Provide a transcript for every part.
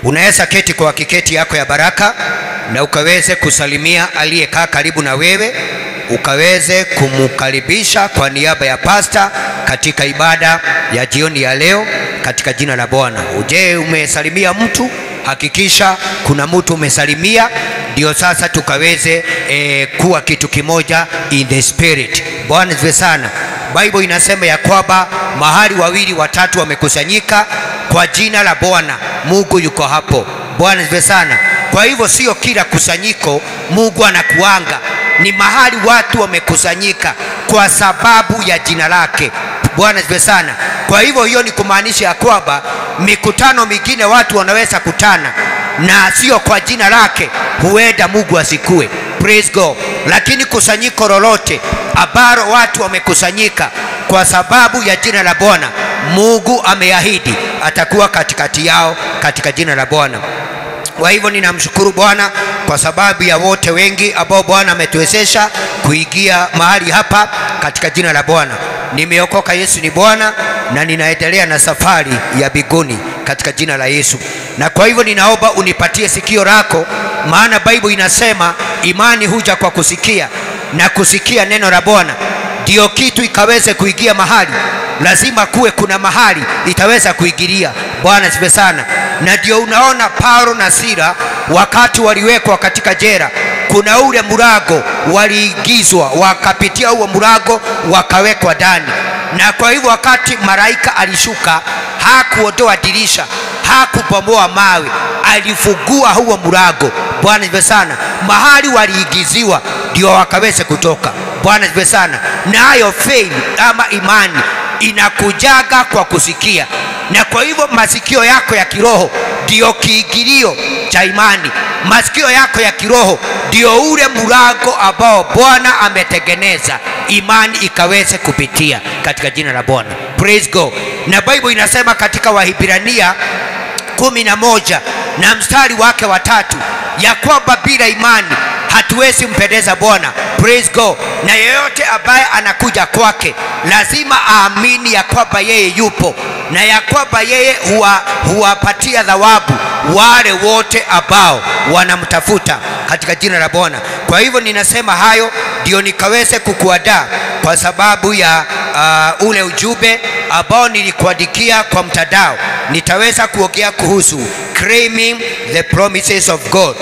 Unaweza keti kwa kiketi yako ya baraka na ukaweze kusalimia aliyekaa karibu na wewe, ukaweze kumkaribisha kwa niaba ya pasta katika ibada ya jioni ya leo katika jina la Bwana. Uje umesalimia mtu, hakikisha kuna mtu umesalimia, ndio sasa tukaweze kuwa kitu kimoja in the spirit. Bwana asifiwe sana. Bible inasema ya kwamba mahali wawili watatu wamekusanyika kwa jina la Bwana, Mungu yuko hapo. Bwana asifiwe sana. Kwa hivyo sio kila kusanyiko Mungu anakuanga, ni mahali watu wamekusanyika kwa sababu ya jina lake. Bwana asifiwe sana. Kwa hivyo hiyo ni kumaanisha ya kwamba mikutano mingine watu wanaweza kutana na sio kwa jina lake, huenda Mungu asikue. Praise God. Lakini kusanyiko lolote ambalo watu wamekusanyika kwa sababu ya jina la Bwana, Mungu ameahidi atakuwa katikati yao katika jina la Bwana. Kwa hivyo ninamshukuru Bwana kwa sababu ya wote wengi ambao Bwana ametuwezesha kuingia mahali hapa katika jina la Bwana. Nimeokoka, Yesu ni Bwana, na ninaendelea na safari ya mbinguni katika jina la Yesu. Na kwa hivyo ninaomba unipatie sikio lako, maana Bible inasema imani huja kwa kusikia, na kusikia neno la Bwana. Ndio kitu ikaweze kuingia mahali, lazima kuwe kuna mahali itaweza kuingilia. Bwana asifiwe sana. Na ndio unaona Paulo na Sila wakati waliwekwa katika jela, kuna ule mlango waliingizwa, wakapitia huo mlango wakawekwa ndani. Na kwa hivyo wakati malaika alishuka, hakuondoa dirisha, hakubomoa mawe, alifungua huo mlango. Bwana asifiwe sana. Mahali waliingiziwa ndio wakaweze kutoka. Bwana asifiwe sana. Nayo faith ama imani inakujaga kwa kusikia. Na kwa hivyo masikio yako ya kiroho ndio kiingilio cha imani. Masikio yako ya kiroho ndio ule mlango ambao Bwana ametengeneza imani ikaweze kupitia katika jina la Bwana. Praise God. Na Bible inasema katika Wahibrania 11 na mstari wake wa 3 ya kwamba bila imani hatuwezi mpendeza Bwana. Praise God. Na yeyote ambaye anakuja kwake lazima aamini ya kwamba yeye yupo, na ya kwamba yeye huwapatia thawabu wale wote ambao wanamtafuta katika jina la Bwana. Kwa hivyo ninasema hayo ndio nikaweze kukuandaa kwa sababu ya ule ujumbe ambao nilikuandikia kwa mtandao. Nitaweza kuongea kuhusu claiming the promises of God,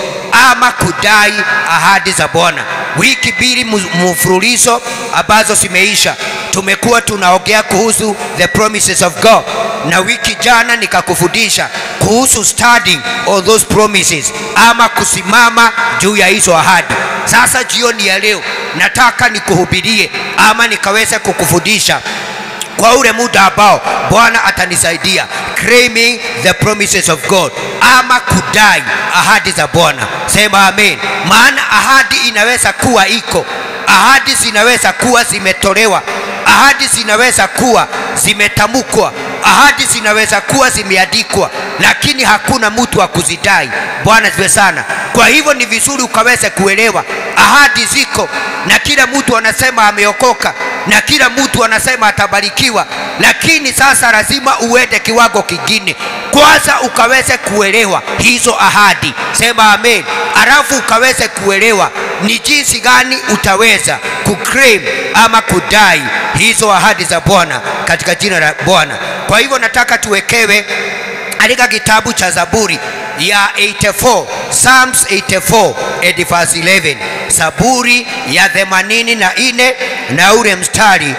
ama kudai ahadi za Bwana. Wiki mbili mfululizo ambazo zimeisha tumekuwa tunaongea kuhusu the promises of God, na wiki jana nikakufundisha kuhusu studying all those promises, ama kusimama juu ya hizo ahadi. Sasa jioni ya leo nataka nikuhubirie ama nikaweza kukufundisha kwa ule muda ambao Bwana atanisaidia, claiming the promises of God, ama kudai ahadi za Bwana. Sema amen. Maana ahadi inaweza kuwa iko, ahadi zinaweza kuwa zimetolewa, ahadi zinaweza kuwa zimetamkwa, ahadi zinaweza kuwa zimeandikwa, lakini hakuna mtu wa kuzidai. Bwana asifiwe sana. Kwa hivyo ni vizuri ukaweze kuelewa ahadi ziko, na kila mtu anasema ameokoka, na kila mtu anasema atabarikiwa, lakini sasa lazima uende kiwango kingine. Kwanza ukaweze kuelewa hizo ahadi. Sema amen. Alafu ukaweze kuelewa ni jinsi gani utaweza kuclaim ama kudai hizo ahadi za Bwana katika jina la Bwana. Kwa hivyo nataka tuwekewe katika kitabu cha Zaburi ya 84, Psalms 84 and verse 11. Zaburi ya 84 na ule mstari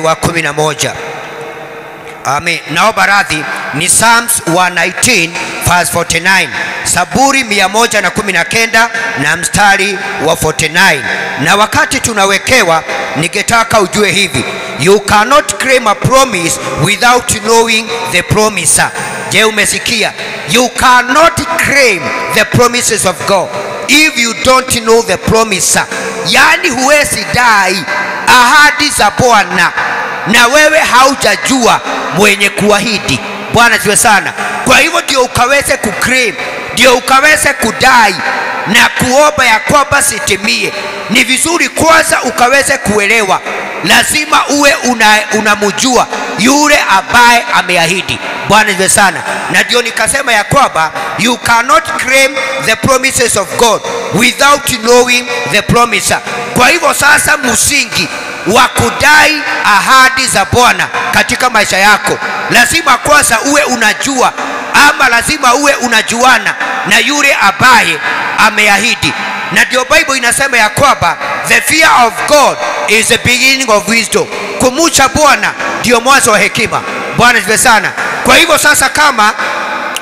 wa 11. Amen. Naomba radhi, ni Psalms 119 verse 49. Zaburi 119 na mstari wa 49. Na wakati tunawekewa, ningetaka ujue hivi: you cannot claim a promise without knowing the promiser. Je, umesikia? You cannot claim the promises of God if you don't know the promiser. Yani huwezi dai ahadi za Bwana na wewe haujajua mwenye kuahidi. Bwana asifiwe sana. Kwa hivyo ndio ukaweze kuclaim, ndio ukaweze kudai na kuomba ya kwamba sitimie. Ni vizuri kwanza ukaweze kuelewa lazima uwe unamjua yule ambaye ameahidi. Bwana ndiye sana. Na ndio nikasema ya kwamba you cannot claim the promises of God without knowing the promiser. Kwa hivyo sasa msingi wa kudai ahadi za Bwana katika maisha yako, lazima kwanza uwe unajua, ama lazima uwe unajuana na yule ambaye ameahidi. Na ndio Bible inasema ya kwamba the fear of God is the beginning of wisdom. Kumcha Bwana ndio mwanzo wa hekima. Bwana ndiye sana. Kwa hivyo sasa kama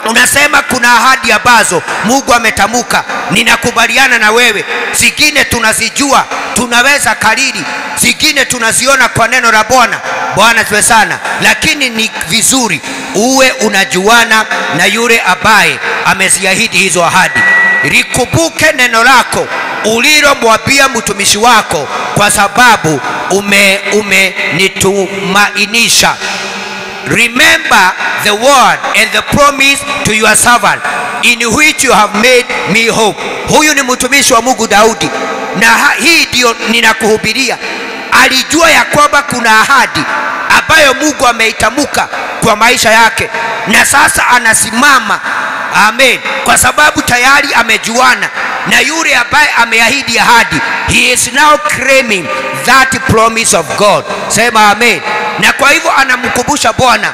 unasema kuna ahadi ambazo Mungu ametamka, ninakubaliana na wewe. Zingine tunazijua, tunaweza kariri, zingine tunaziona kwa neno la Bwana. Bwana ndiye sana. Lakini ni vizuri uwe unajuana na yule ambaye ameziahidi hizo ahadi. Likumbuke neno lako ulilomwambia mtumishi wako, kwa sababu umenitumainisha. Remember the word and the promise to your servant in which you have made me hope. Huyu ni mtumishi wa Mungu Daudi, na hii ndio ninakuhubiria. Alijua ya kwamba kuna ahadi ambayo Mungu ameitamka kwa maisha yake, na sasa anasimama. Amen. Kwa sababu tayari amejuana na yule ambaye ameahidi ahadi. He is now claiming that promise of God. Sema amen. Na kwa hivyo anamkumbusha Bwana,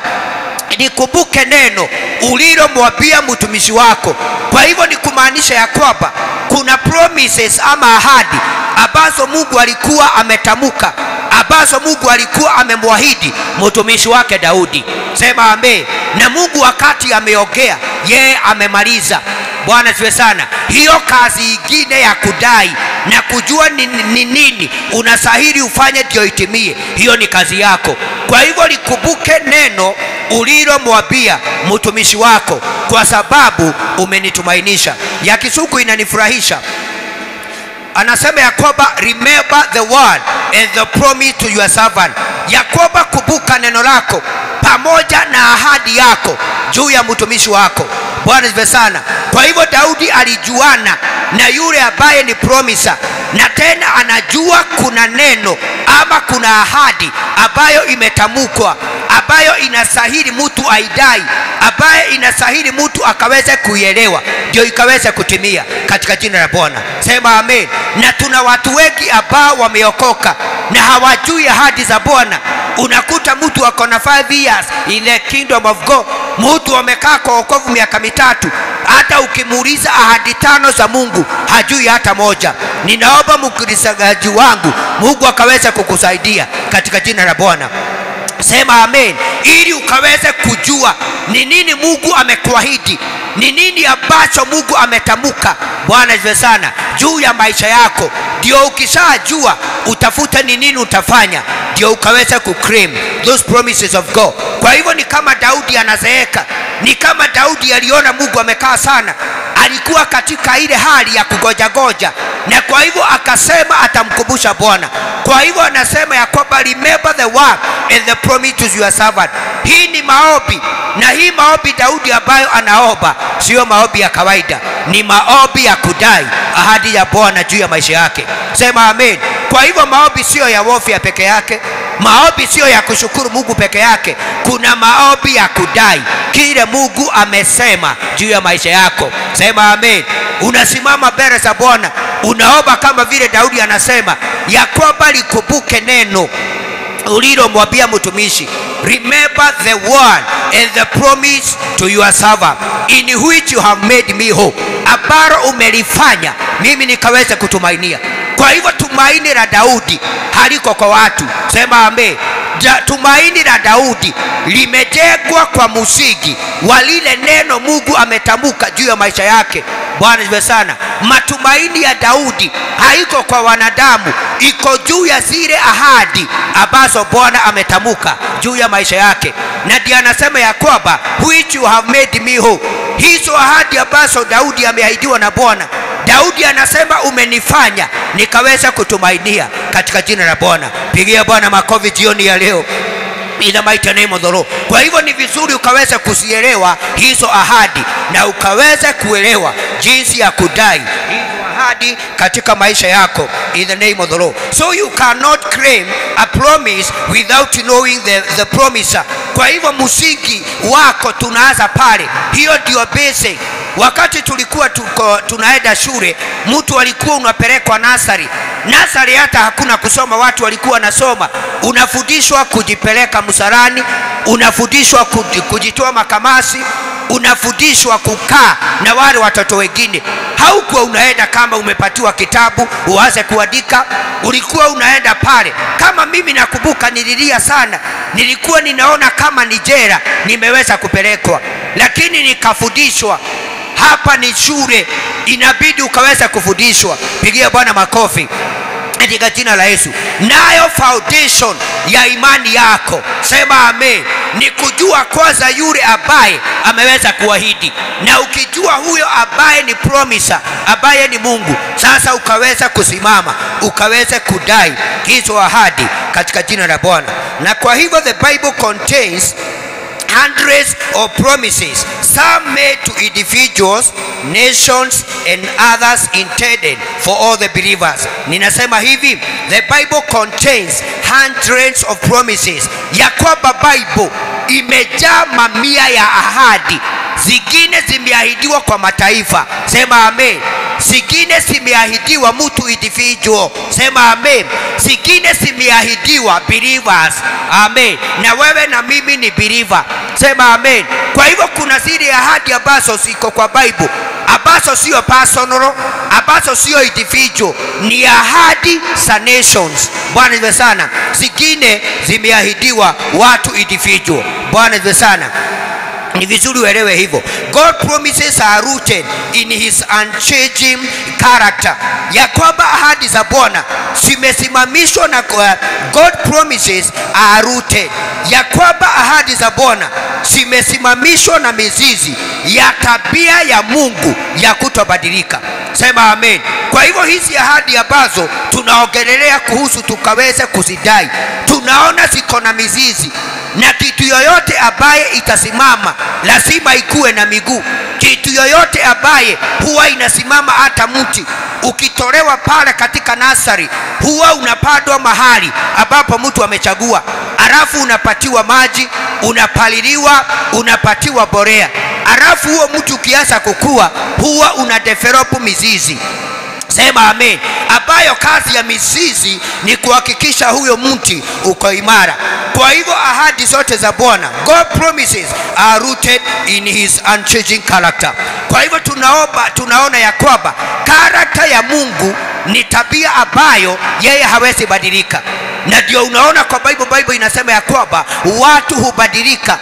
nikumbuke neno ulilomwambia mtumishi wako. Kwa hivyo ni kumaanisha ya kwamba kuna promises ama ahadi ambazo Mungu alikuwa ametamka, ambazo Mungu alikuwa amemwahidi mtumishi wake Daudi. Sema amen. Na Mungu wakati ameongea, yeye amemaliza. Bwana siwe sana. Hiyo kazi ingine ya kudai na kujua ni nini unastahili ufanye ndio itimie, hiyo ni kazi yako. Kwa hivyo likumbuke neno ulilomwambia mtumishi wako, kwa sababu umenitumainisha. Ya Kisuku inanifurahisha. Anasema ya kwamba remember the word and the promise to your servant. Ya kwamba kumbuka neno lako pamoja na ahadi yako juu ya mtumishi wako. Bwana sifiwe sana. Kwa hivyo Daudi alijuana na yule ambaye ni promiser, na tena anajua kuna neno ama kuna ahadi ambayo imetamkwa, ambayo inastahili mtu aidai, ambayo inastahili mtu akaweze kuielewa ndio ikaweze kutimia katika jina la Bwana. Sema amen. Na tuna watu wengi ambao wameokoka na hawajui ahadi za Bwana. Unakuta mtu ako na 5 years in the kingdom of God, mtu amekaa kwa wokovu miaka 3, hata ukimuuliza ahadi 5 za Mungu hajui hata moja. Ninaomba mkristaji wangu, Mungu akaweze kukusaidia katika jina la Bwana. Sema amen. Ili ukaweze kujua ni nini Mungu amekuahidi, ni nini ambacho Mungu ametamka. Bwana asifiwe sana, juu ya maisha yako. Ndio ukishajua utafuta ni nini utafanya, ndio ukaweza kuclaim those promises of God. Kwa hivyo ni kama Daudi anazeeka, ni kama Daudi aliona Mungu amekaa sana, alikuwa katika ile hali ya kugoja, na kwa hivyo akasema atamkumbusha Bwana. Kwa hivyo anasema ya kwamba remember the word and the promise to your servant. Hii ni maombi, na hii maombi Daudi ambayo anaomba sio maombi ya kawaida, ni maombi ya kudai ahadi ya Bwana juu ya maisha yake. Sema amen. Kwa hivyo maombi sio ya warfare peke yake, maombi sio ya kushukuru Mungu peke yake, kuna maombi ya kudai kile Mungu amesema juu ya maisha yako. Sema amen. Unasimama mbele za Bwana, unaomba kama vile Daudi anasema ya kwamba likumbuke neno ulilomwambia mtumishi. Remember the word and the promise to your servant in which you have made me hope, ambalo umelifanya mimi nikaweza kutumainia. Kwa hivyo tumaini la Daudi haliko kwa watu. Sema amen. Tumaini la Daudi limejengwa kwa msingi wa lile neno Mungu ametamka juu ya maisha yake. Bwana asifiwe sana. Matumaini ya Daudi haiko kwa wanadamu, iko juu ya zile ahadi ambazo Bwana ametamka juu ya maisha yake. Na ndiye anasema ya kwamba which you have made me hope. Hizo ahadi ambazo Daudi ameahidiwa na Bwana, Daudi anasema umenifanya nikaweza kutumainia katika jina la Bwana. Pigia Bwana makofi jioni ya leo. In the mighty name of the Lord. Kwa hivyo ni vizuri ukaweza kuzielewa hizo ahadi na ukaweza kuelewa jinsi ya kudai hizo ahadi ahadi katika maisha yako in the name of the Lord. So you cannot claim a promise without knowing the promiser. Kwa hivyo msingi wako tunaanza pale. Hiyo ndio basic. Wakati tulikuwa tunaenda shule, mtu alikuwa unapelekwa nasari. Nasari hata hakuna kusoma, watu walikuwa wanasoma. Unafundishwa kujipeleka msalani, unafundishwa kujitoa makamasi, unafundishwa kukaa na wale watoto wengine. Haukuwa unaenda kama umepatiwa kitabu uanze kuandika, ulikuwa unaenda pale. Kama mimi nakumbuka nililia sana, nilikuwa ninaona kama ni jela nimeweza kupelekwa, lakini nikafundishwa. Hapa ni shule, inabidi ukaweza kufundishwa. Pigia Bwana makofi katika jina la Yesu. Nayo foundation ya imani yako, sema amen, ni kujua kwanza yule ambaye ameweza kuahidi. Na ukijua huyo ambaye ni promiser, ambaye ni Mungu, sasa ukaweza kusimama, ukaweza kudai hizo ahadi katika jina la Bwana. Na kwa hivyo the Bible contains hundreds of promises, some made to individuals, nations and others intended for all the believers. Ninasema hivi, the Bible contains hundreds of promises. Ya kwamba Bible imejaa mamia ya ahadi. Zingine zimeahidiwa kwa mataifa, sema amen. Zingine zimeahidiwa mtu individual, sema amen. Zingine zimeahidiwa believers, amen. Na wewe na mimi ni believer, sema amen. Kwa hivyo kuna zile ahadi ambazo ziko kwa Bible, ambazo sio personal, ambazo sio individual, ni ahadi za nations. Bwana ndiye sana. Zingine zimeahidiwa watu individual. Bwana ndiye sana. Ni vizuri uelewe hivyo. God promises are rooted in his unchanging character. Ya kwamba ahadi za Bwana zimesimamishwa na God promises are rooted. Ya kwamba ahadi za Bwana zimesimamishwa na mizizi ya tabia ya Mungu ya kutobadilika. Sema amen. Kwa hivyo hizi ahadi ambazo tunaongelea kuhusu tukaweze kuzidai, tunaona ziko na mizizi. Na kitu yoyote ambaye itasimama lazima ikuwe na miguu. Kitu yoyote ambaye huwa inasimama, hata mti ukitolewa pale katika nasari, huwa unapandwa mahali ambapo mtu amechagua, alafu unapatiwa maji, unapaliliwa, unapatiwa borea, alafu huo mtu ukianza kukua huwa una develop mizizi. Sema amen. Ambayo kazi ya mizizi ni kuhakikisha huyo mti uko imara. Kwa hivyo ahadi zote za Bwana, God promises are rooted in his unchanging character. Kwa hivyo tunaona ya kwamba character ya Mungu ni tabia ambayo yeye hawezi badilika. Na ndio unaona kwa Bible inasema ya kwamba watu hubadilika,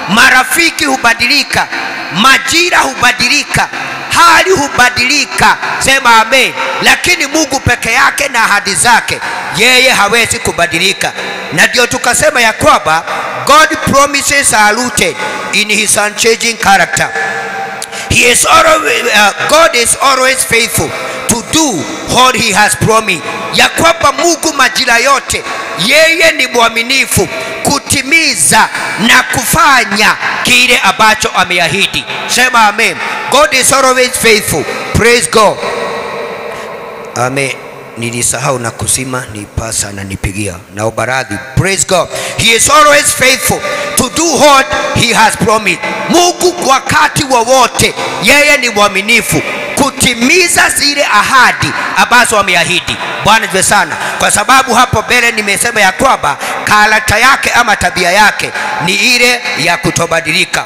marafiki hubadilika, majira hubadilika, hali hubadilika, sema amen. Lakini Mungu peke yake na ahadi zake, yeye hawezi kubadilika. Na ndio tukasema ya kwamba God promises are rooted in his unchanging character. God is always faithful to do what he has promised. Ya kwamba Mungu majira yote yeye ni mwaminifu kutimiza na kufanya kile ambacho ameahidi. Sema amen. God is always faithful. Praise God. Amen. Nilisahau na kusima ni pasa na nipigia na ubaradhi. Praise God. He is always faithful to do what he has promised. Mungu wakati wowote yeye ni mwaminifu kutimiza zile ahadi ambazo ameahidi. Bwana ndiye sana. Kwa sababu hapo mbele nimesema ya kwamba character yake ama tabia yake ni ile ya kutobadilika.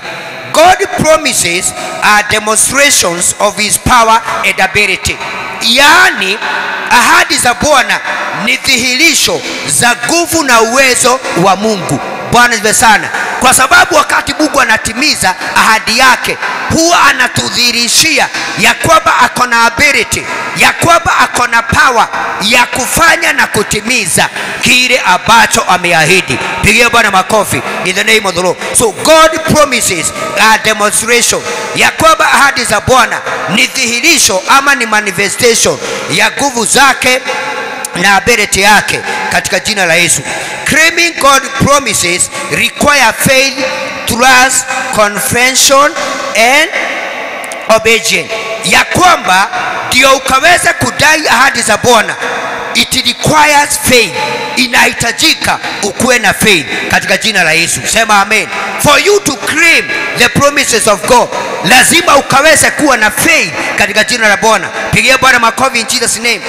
God promises are demonstrations of his power and ability. Yani ahadi za Bwana ni dhihirisho za nguvu na uwezo wa Mungu. Bwana ndiye sana. Kwa sababu wakati Mungu anatimiza ahadi yake, huwa anatudhihirishia ya kwamba ako na ability, ya kwamba ako na power ya kufanya na kutimiza kile ambacho ameahidi. Pigia Bwana makofi in the name of the Lord. So God promises a demonstration ya kwamba ahadi za Bwana ni dhihirisho ama ni manifestation ya nguvu zake na ability yake katika jina la Yesu. Claiming God promises require faith, trust, confession and obedience. Ya kwamba ndio ukaweze kudai ahadi za Bwana, it requires faith. Inahitajika ukuwe na faith katika jina la Yesu. Sema amen. For you to claim the promises of God, lazima ukaweze kuwa na faith katika jina la Bwana. Pigia Bwana makofi in Jesus name.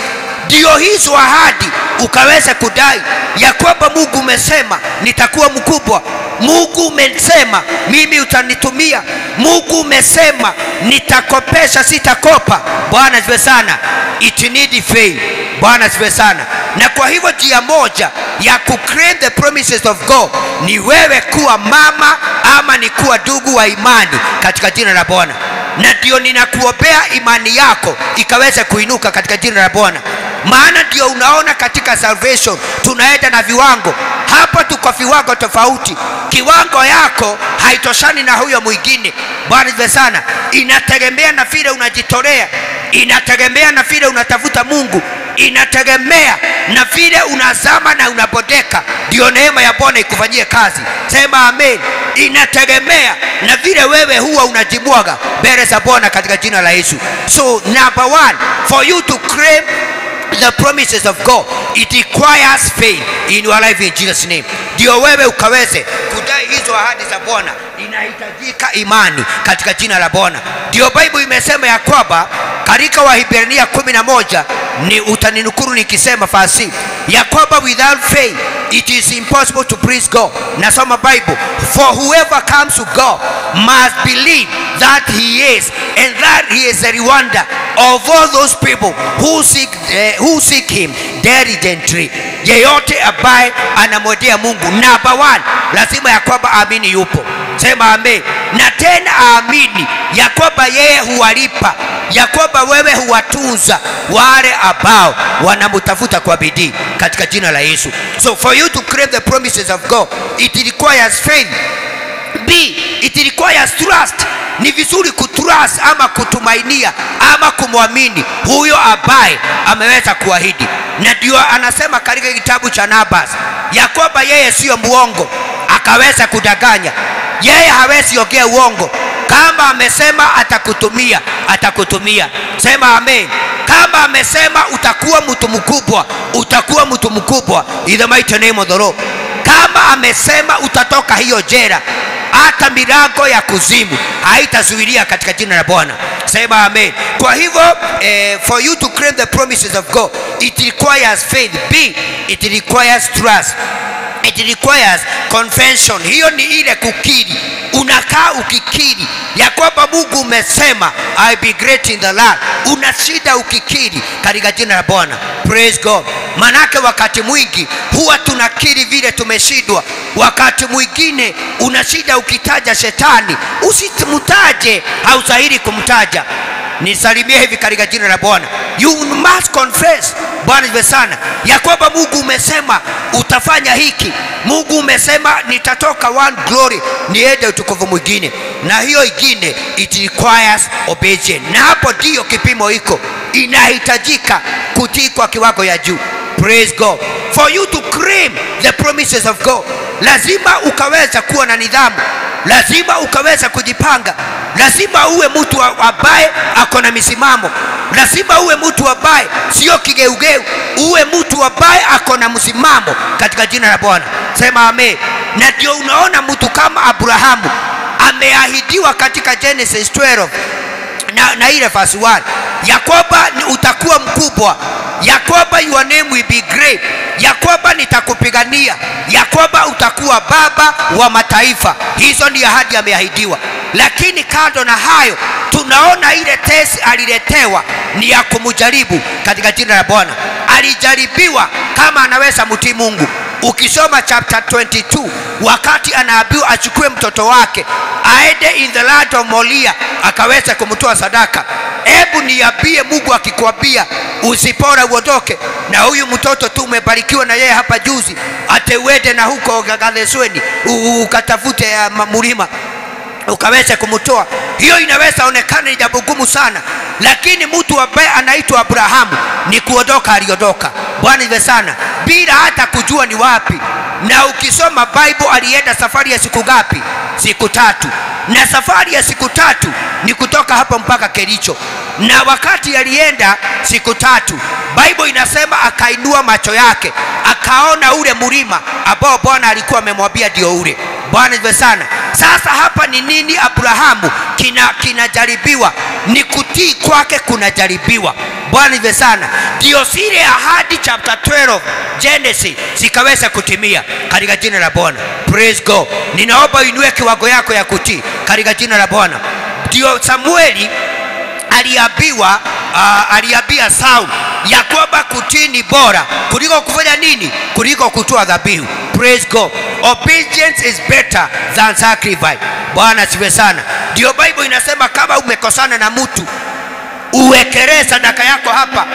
Ndio hizo ahadi ukaweze kudai ya kwamba Mungu umesema nitakuwa mkubwa, Mungu umesema mimi utanitumia, Mungu umesema nitakopesha sitakopa. Bwana asifiwe sana. It need faith. Bwana asifiwe sana. Na kwa hivyo njia moja ya kuclaim the promises of God ni wewe kuwa mama ama ni kuwa ndugu wa imani katika jina la Bwana. Na ndio ninakuombea imani yako ikaweze kuinuka katika jina la Bwana. Maana ndio unaona katika salvation tunaenda na viwango. Hapa tuko viwango tofauti. Kiwango yako haitoshani na huyo mwingine. Bwana asifiwe sana. Inategemea na vile unajitolea, inategemea na vile unatafuta Mungu, inategemea na vile unazama na unapodeka, ndio neema ya Bwana ikufanyie kazi. Sema amen. Inategemea na vile wewe huwa unajimwaga mbele za Bwana katika jina la Yesu. So number one, for you to claim the promises of God, it requires faith in your life in Jesus name. Ndio wewe ukaweze kudai hizo ahadi za Bwana, inahitajika imani katika jina la Bwana. Ndio Bible imesema ya kwamba katika Wahibrania 11, ni utaninukuru nikisema fasi ya kwamba without faith it is impossible to please God. Nasoma Bible, for whoever comes to God must believe that he is, and that he is a rewarder of all those people who seek him diligently. Yeyote ambaye anamwendea Mungu, number one, lazima ya kwamba amini yupo. Sema amen. Na tena aamini ya kwamba yeye huwalipa, ya kwamba wewe huwatunza wale ambao wanamtafuta kwa bidii katika jina la Yesu. So for you to claim the promises of God, it requires faith. B, it requires trust. Ni vizuri kutrust ama kutumainia ama kumwamini huyo ambaye ameweza kuahidi. Na ndio anasema katika kitabu cha Nabas ya kwamba yeye sio muongo akaweza kudanganya. Yeye hawezi ongea uongo. Kama amesema atakutumia, atakutumia. Sema amen. Kama amesema utakuwa mtu mkubwa, utakuwa mtu mkubwa in the mighty name of the Lord. Kama amesema utatoka hiyo jela, hata milango ya kuzimu haitazuilia katika jina la Bwana. Sema amen. Kwa hivyo for you to claim the promises of God, it requires faith. B, it requires trust. It requires confession. Hiyo ni ile kukiri. Unakaa ukikiri ya kwamba Mungu umesema I be great in the land. Unashida ukikiri katika jina la Bwana. Praise God. Manake wakati mwingi huwa tunakiri vile tumeshindwa. Wakati mwingine unashida ukitaja shetani, usimtaje, haustahili kumtaja. Nisalimie hivi katika jina la Bwana. You must confess. Bwana asifiwe sana. Ya kwamba Mungu umesema utafanya hiki. Mungu umesema nitatoka one glory niende utukufu mwingine. Na hiyo ingine it requires obedience. Na hapo ndio kipimo iko. Inahitajika kutii kwa kiwango ya juu. Praise God. For you to claim the promises of God, lazima ukaweza kuwa na nidhamu. Lazima ukaweza kujipanga. Lazima uwe mtu ambaye ako na misimamo. Lazima uwe mtu ambaye sio kigeugeu. Uwe mtu ambaye ako na msimamo katika jina la Bwana. Sema amen. Na ndio unaona mtu kama Abrahamu ameahidiwa katika Genesis 12 na ile verse 1 ya kwamba utakuwa mkubwa, ya kwamba your name will be great, ya kwamba nitakupigania, ya kwamba utakuwa baba wa mataifa. Hizo ni ahadi ameahidiwa. Lakini kando na hayo, tunaona ile tesi aliletewa ni ya kumjaribu katika jina la Bwana. Alijaribiwa kama anaweza mtii Mungu. Ukisoma chapter 22, wakati anaambiwa achukue mtoto wake aende in the land of Moria akaweza kumtoa sadaka. Hebu niambie, Mungu akikwambia usipora uondoke na huyu mtoto tu umebarikiwa na yeye hapa juzi, atewede na huko Gathesweni ukatafute mlima ukaweza kumtoa, Hiyo inaweza onekana ni jambo gumu sana, lakini mtu ambaye anaitwa Abrahamu ni kuondoka aliondoka. Bwana iwe sana, bila hata kujua ni wapi. Na ukisoma Bible alienda safari ya siku ngapi? Siku 3. Na safari ya siku 3 ni kutoka hapa mpaka Kericho. Na wakati alienda siku 3, Bible inasema akainua macho yake akaona ule mlima ambao Bwana alikuwa amemwambia ndio ule. Bwana iwe sana. Sasa hapa ni nini Abrahamu kinajaribiwa? Ni kutii kwake kunajaribiwa. Bwana iwe sana. Ndio zile ahadi chapter 12 Genesis zikaweza kutimia katika jina la Bwana. Praise God. Ninaomba uinue kiwango yako ya kutii katika jina la Bwana. Ndio Samueli aliambia Saul ya kwamba kutii ni bora kuliko kufanya nini? Kuliko kutoa dhabihu. Praise God. Obedience is better than sacrifice. Bwana siwe sana. Ndio Bible inasema kama umekosana na mtu, uwekelee sadaka yako hapa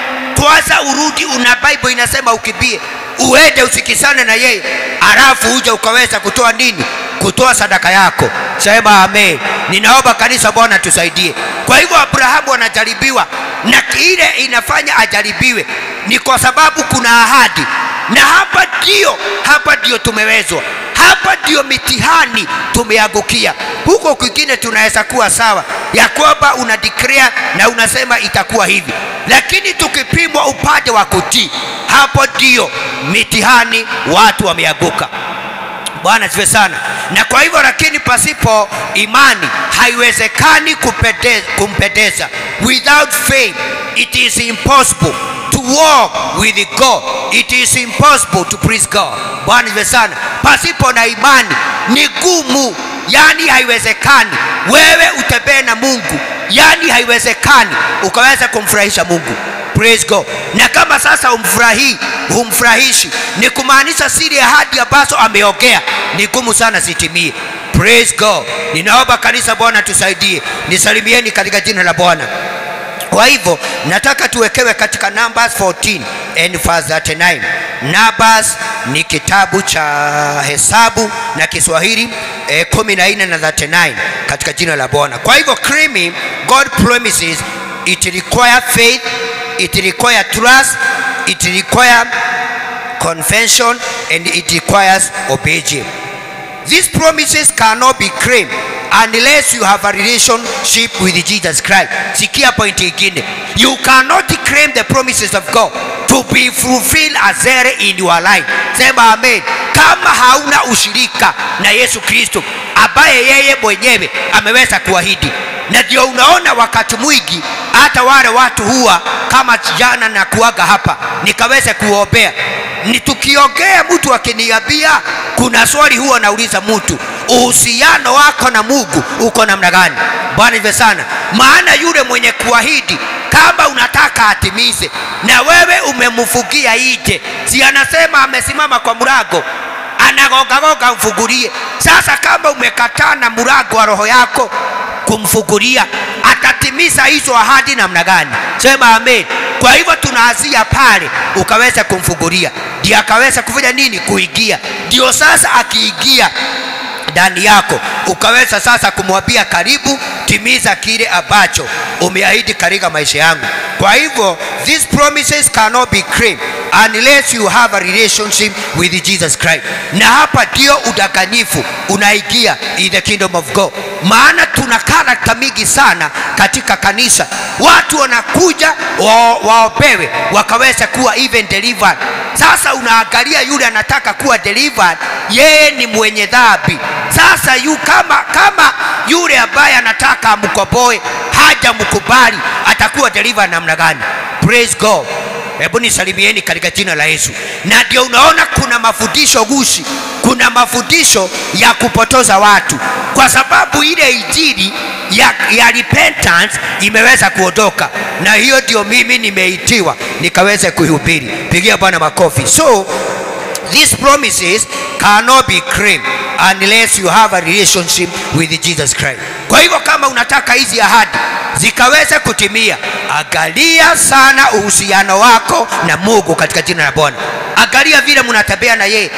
kwanza, urudi. Una Bible inasema ukibie uende usikisane na yeye, alafu uje ukaweza kutoa nini? Kutoa sadaka yako. Sema amen. Ninaomba kanisa, Bwana tusaidie. Kwa hivyo Abrahamu anajaribiwa, na kile inafanya ajaribiwe ni kwa sababu kuna ahadi. Na hapa ndio tumewezwa. Hapa ndio mitihani tumeangukia. Huko kwingine tunaweza kuwa sawa ya kwamba una declare na unasema itakuwa hivi, lakini tukipimwa upande wa kutii, hapo ndio mitihani watu wameanguka. Bwana siwe sana. Na kwa hivyo, lakini pasipo imani haiwezekani kumpendeza. Without faith it is impossible to walk with God. It is impossible to please God. Bwana siwe sana. Pasipo na imani ni gumu, yani haiwezekani wewe utembee na Mungu, yani haiwezekani ukaweza kumfurahisha Mungu. Praise God. Na kama sasa humfurahishi, ni kumaanisha siri ahadi ambazo ameongea ni gumu sana zitimie. Praise God. Ninaomba kanisa, Bwana tusaidie. Nisalimieni katika jina la Bwana. Kwa hivyo nataka tuwekewe katika Numbers 14 and verse 39. Numbers ni kitabu cha Hesabu na Kiswahili 14 na 39 katika jina la Bwana. Kwa hivyo claiming God promises, it require faith, it require trust, it require confession, and it requires obedience. These promises cannot be claimed unless you have a relationship with Jesus Christ. Sikia point ingine. You cannot claim the promises of God to be fulfilled as in your life. Sema amen. Kama hauna ushirika na Yesu Kristo ambaye yeye mwenyewe ameweza kuahidi. Na ndio unaona wakati mwingi hata wale watu huwa kama jana na kuaga hapa nikaweza kuombea, ni tukiongea mtu akiniambia, kuna swali huwa nauliza mtu, uhusiano wako na Mungu uko namna gani? Bwana iwe sana. Maana yule mwenye kuahidi kama unataka atimize, na wewe umemfugia ije, si anasema amesimama kwa mlango anagoga mfungulie. Sasa kama umekataa na mlango wa roho yako kumfungulia, atatimiza hizo ahadi namna gani? Sema amen. Kwa hivyo tunaanzia pale, ukaweza kumfungulia, ndio akaweza kufanya nini? Kuingia. Ndio sasa akiingia ndani yako, ukaweza sasa kumwambia karibu, timiza kile ambacho umeahidi katika maisha yangu. Kwa hivyo these promises cannot be claimed unless you have a relationship with Jesus Christ. Na hapa ndio udanganyifu unaingia in the kingdom of God. Maana tuna karakta mingi sana katika kanisa. Watu wanakuja waopewe wakaweza kuwa even delivered. Sasa unaangalia yule anataka kuwa delivered, yeye ni mwenye dhambi. Sasa kama yule ambaye anataka amkoboe haja mkubali, atakuwa delivered namna gani? Praise God. Hebu nisalimieni katika jina la Yesu. Na ndio unaona kuna mafundisho gushi, kuna mafundisho ya kupotoza watu, kwa sababu ile injili ya repentance imeweza kuondoka. Na hiyo ndio mimi nimeitiwa nikaweze kuhubiri. Pigia Bwana makofi. So these promises cannot be claimed unless you have a relationship with Jesus Christ. Kwa hivyo kama unataka hizi ahadi zikaweze kutimia, angalia sana uhusiano wako na Mungu katika jina la Bwana. Angalia vile mnatembea na yeye.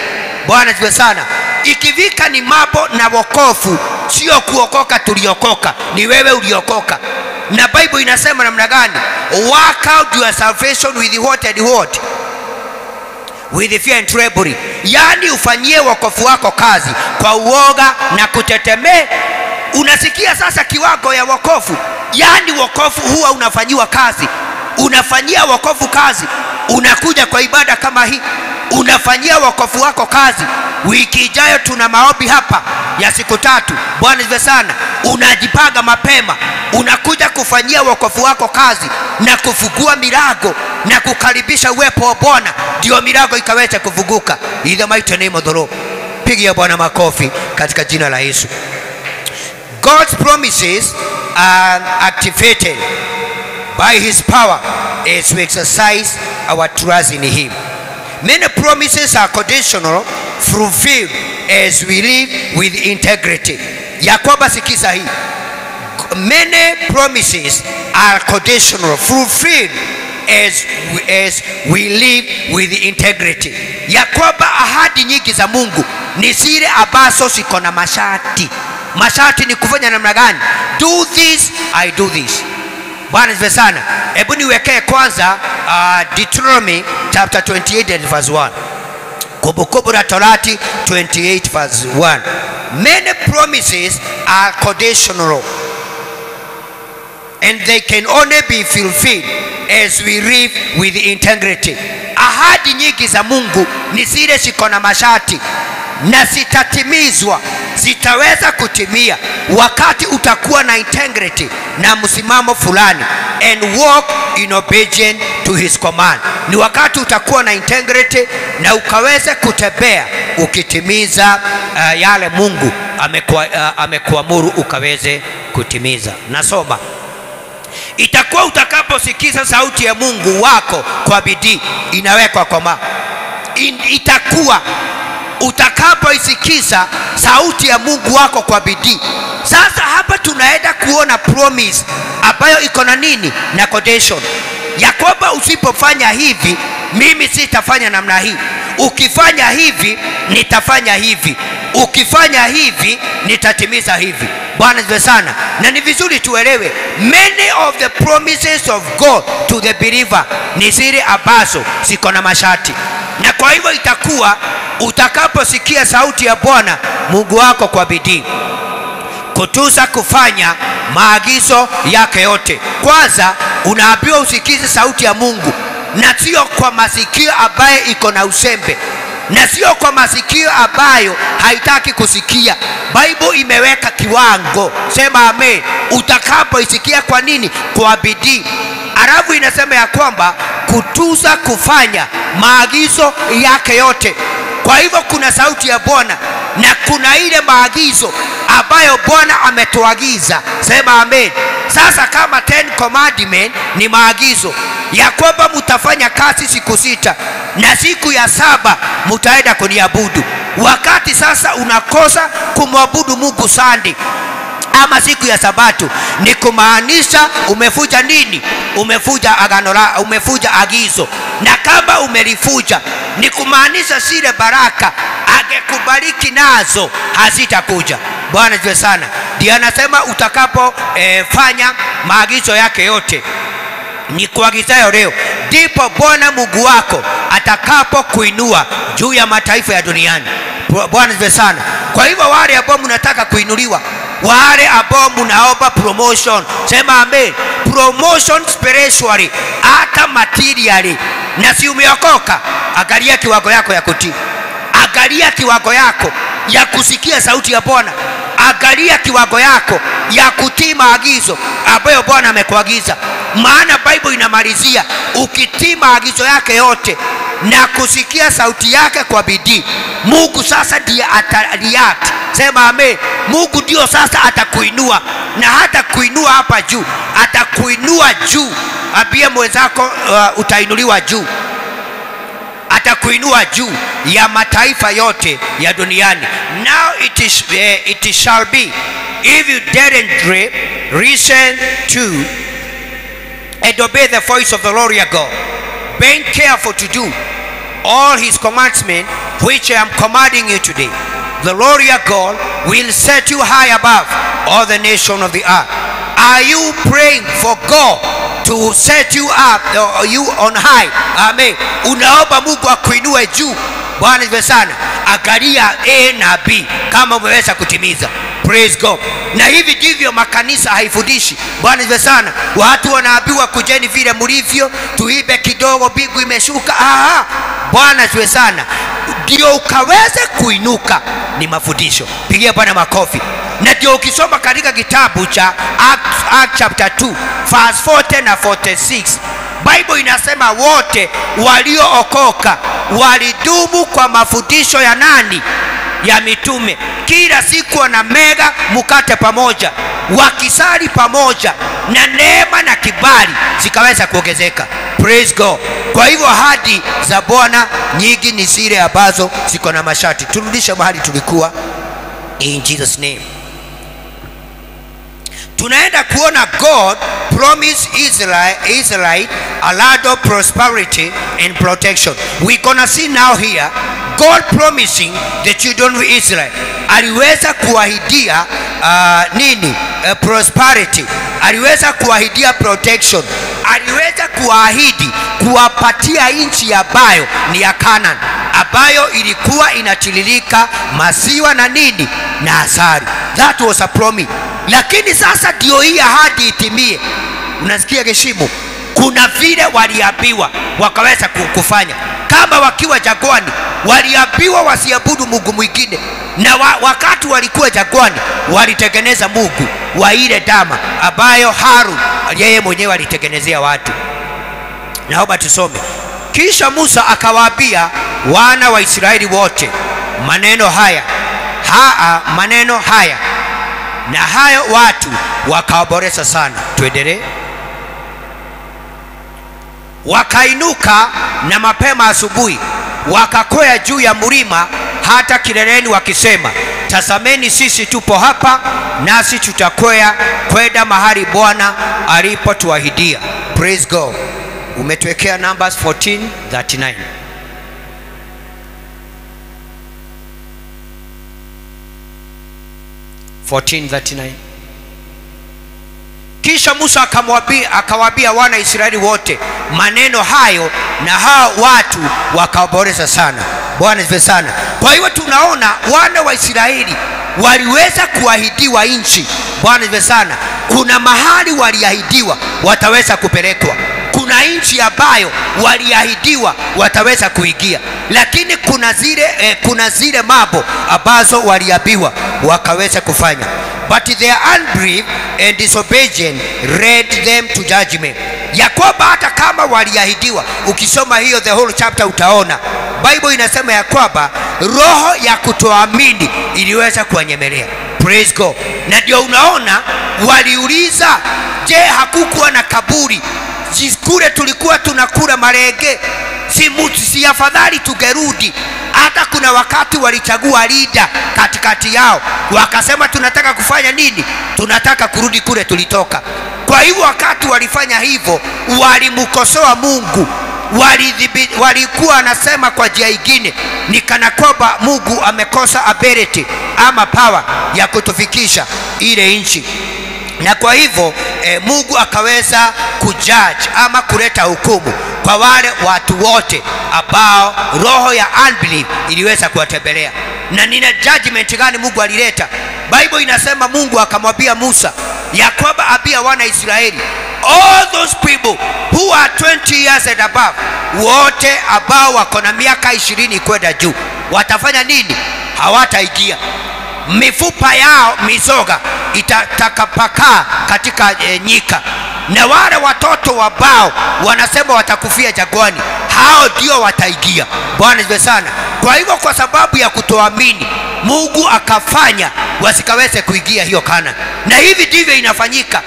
Bwana siwe sana. ikivika ni mambo na wokovu, sio kuokoka tuliokoka, ni wewe uliokoka. Na Bible inasema namna gani? Work out your salvation with what and what? With fear and trembling. Yani ufanyie wokovu wako kazi kwa uoga na kutetemea. Unasikia sasa kiwango ya wokovu? Yani wokovu huwa unafanyiwa kazi. Unafanyia wokovu kazi. Unakuja kwa ibada kama hii, unafanyia wokovu wako kazi. Wiki ijayo tuna maombi hapa ya siku 3. Bwana asifiwe sana. Unajipanga mapema, unakuja kufanyia wokovu wako kazi na kufungua milango na kukaribisha uwepo wa Bwana, ndio milango ikaweza kufunguka. In the mighty name of the Lord. Pigia Bwana makofi katika jina la Yesu. God's promises are activated by his power as we exercise our trust in him. Many promises are conditional, fulfilled as we live with integrity. Yakoba, sikiza hii. Many promises are conditional, fulfilled as we live with integrity. Yakoba, ahadi nyingi za Mungu ni zile ambazo ziko na masharti. Masharti ni kufanya namna gani? Do this, I do this. Bwana asifiwe sana. Hebu niwekee kwanza Deuteronomy chapter 28 and verse 1. Kumbukumbu la Torati 28 verse 1. Many promises are conditional, and they can only be fulfilled as we live with integrity. Ahadi nyingi za Mungu ni zile ziko na masharti na zitatimizwa, zitaweza kutimia wakati utakuwa na integrity na msimamo fulani, and walk in obedience to his command. Ni wakati utakuwa na integrity na ukaweze kutembea ukitimiza yale Mungu amekuamuru ukaweze kutimiza. Nasoma, itakuwa utakaposikiza sauti ya Mungu wako kwa bidii, inawekwa koma. Itakuwa utakapoisikiza sauti ya Mungu wako kwa bidii. Sasa hapa tunaenda kuona promise ambayo iko na nini? Na condition. Yakoba, usipofanya hivi mimi sitafanya namna hii. Ukifanya hivi nitafanya hivi. Ukifanya hivi nitatimiza hivi. Bwana asifiwe sana. Na ni vizuri tuelewe, many of the promises of God to the believer ni zile ambazo ziko na masharti. Na kwa hivyo itakuwa utakaposikia sauti ya Bwana Mungu wako kwa bidii, kutuza kufanya maagizo yake yote. Kwanza unaambiwa usikize sauti ya Mungu, na sio kwa masikio ambaye iko na usembe, na sio kwa masikio ambayo haitaki kusikia. Bible imeweka kiwango. Sema amen. Utakapoisikia kwa nini? Kwa bidii. Arabu inasema ya kwamba kutuza kufanya maagizo yake yote. Kwa hivyo kuna sauti ya Bwana na kuna ile maagizo ambayo Bwana ametuagiza. Sema amen. Sasa kama 10 commandment ni maagizo ya kwamba mtafanya kazi siku 6 na siku ya 7 mtaenda kuniabudu. Wakati sasa unakosa kumwabudu Mungu Sunday ama siku ya Sabato, ni kumaanisha umefuja nini? Umefuja agano la, umefuja agizo. Na kama umelifuja ni kumaanisha zile baraka angekubariki nazo hazitakuja. Bwana asifiwe sana. Ndiye anasema utakapo fanya maagizo yake yote ni kuagizayo leo, ndipo Bwana Mungu wako atakapo kuinua juu ya mataifa ya duniani. Bwana asifiwe sana. Kwa hivyo wale ambao mnataka kuinuliwa, wale ambao mnaomba promotion, sema amen. Promotion spiritually, hata materially. Na si umeokoka, angalia kiwango yako ya kutii. Angalia kiwango yako ya kusikia sauti ya Bwana. Angalia kiwango yako ya kutii maagizo ambayo Bwana amekuagiza. Maana Bible inamalizia, ukitii maagizo yake yote na kusikia sauti yake kwa bidii, Mungu sasa ndiye ataliact. Sema amen. Mungu ndio sasa atakuinua, na hata kuinua hapa juu, atakuinua juu. Ambie mwenzako utainuliwa juu. Atakuinua juu ya mataifa yote ya duniani. Now it shall be, if you diligently listen to and obey the voice of the Lord your God, being careful to do all his commandments which I am commanding you today, the Lord your God will set you high above all the nations of the earth. Are you praying for God to set you up, or you on high? Amen. Unaomba Mungu akuinue juu. Bwana asifiwe sana. Angalia A na B kama umeweza kutimiza. Praise God. Na hivi ndivyo makanisa haifundishi. Bwana asifiwe sana. Watu wanaambiwa kujeni vile mlivyo, tuibe kidogo, bingu imeshuka. Bwana asifiwe sana. Ndio ukaweze kuinuka, ni mafundisho. Pigia Bwana makofi. Na ndio ukisoma katika kitabu cha Acts chapter 2 verse 40 na 46, Bible inasema wote waliookoka walidumu kwa mafundisho ya nani? Ya mitume. Kila siku wanamega mkate pamoja, wakisali pamoja, na neema na kibali zikaweza kuongezeka. Praise God. Kwa hivyo ahadi za Bwana nyingi ni zile ambazo ziko na masharti. Turudishe mahali tulikuwa, in Jesus name. Tunaenda kuona God promised Israel a lot of prosperity and protection. We're gonna see now here God promising the children of Israel. Aliweza kuahidia nini? Prosperity. Aliweza kuahidia protection. Aliweza kuahidi kuwapatia nchi ambayo ni ya Canaan, ambayo ilikuwa inatiririka maziwa na nini? Na asali. That was a promise. Lakini sasa ndio hii ahadi itimie. Unasikia heshima? Kuna vile waliambiwa wakaweza kufanya. Kama wakiwa jangwani waliambiwa wasiabudu mungu mwingine, na wakati walikuwa jangwani walitengeneza mungu wa ile dama ambayo Harun yeye mwenyewe alitengenezea watu. Naomba tusome. Kisha Musa akawaambia wana wa Israeli wote maneno haya, na hayo watu wakaoboresha sana. Tuendelee. Wakainuka na mapema asubuhi, wakakwea juu ya mlima hata kileleni, wakisema, tazameni, sisi tupo hapa, nasi tutakwea kwenda mahali Bwana alipotuahidia. Praise God. Umetuwekea Numbers 14:39. 14:39. Kisha Musa akawaambia wana Israeli wote maneno hayo, na hao watu wakaoboresha sana. Bwana asifiwe sana. Kwa hiyo tunaona wana wa Israeli waliweza kuahidiwa nchi. Bwana asifiwe sana. Kuna mahali waliahidiwa wataweza kupelekwa. Kuna nchi ambayo waliahidiwa wataweza kuingia, lakini kuna zile mambo ambazo waliambiwa wakaweza kufanya. But their unbelief and disobedience led them to judgment. Yakoba hata kama waliahidiwa, ukisoma hiyo the whole chapter utaona Bible inasema ya kwamba roho ya kutoamini iliweza kuwanyemelea. Praise God. Na ndio unaona waliuliza, je, hakukuwa na kaburi? Kule tulikuwa tunakula marege, si afadhali tugerudi? Hata kuna wakati walichagua leader katikati yao, wakasema tunataka kufanya nini? Tunataka kurudi kule tulitoka. Kwa hivyo wakati walifanya hivyo walimkosoa Mungu. Walikuwa anasema kwa njia nyingine ni kana kwamba Mungu amekosa ability ama power ya kutufikisha ile nchi. Na kwa hivyo Mungu akaweza kujudge ama kuleta hukumu kwa wale watu wote ambao roho ya unbelief iliweza kuwatembelea. Na nina judgment gani Mungu alileta? Bible inasema Mungu akamwambia Musa ya kwamba abia wana Israeli, all those people who are 20 years and above, wote ambao wako na miaka 20 kwenda juu, watafanya nini? Hawataingia. Mifupa yao mizoga itatakapakaa katika nyika. Na wale watoto wabao wanasema watakufia jangwani, hao ndio wataingia. Bwana asifiwe sana. Kwa hivyo kwa sababu ya kutoamini, Mungu akafanya wasikaweze kuingia hiyo Kana. Na hivi ndivyo inafanyika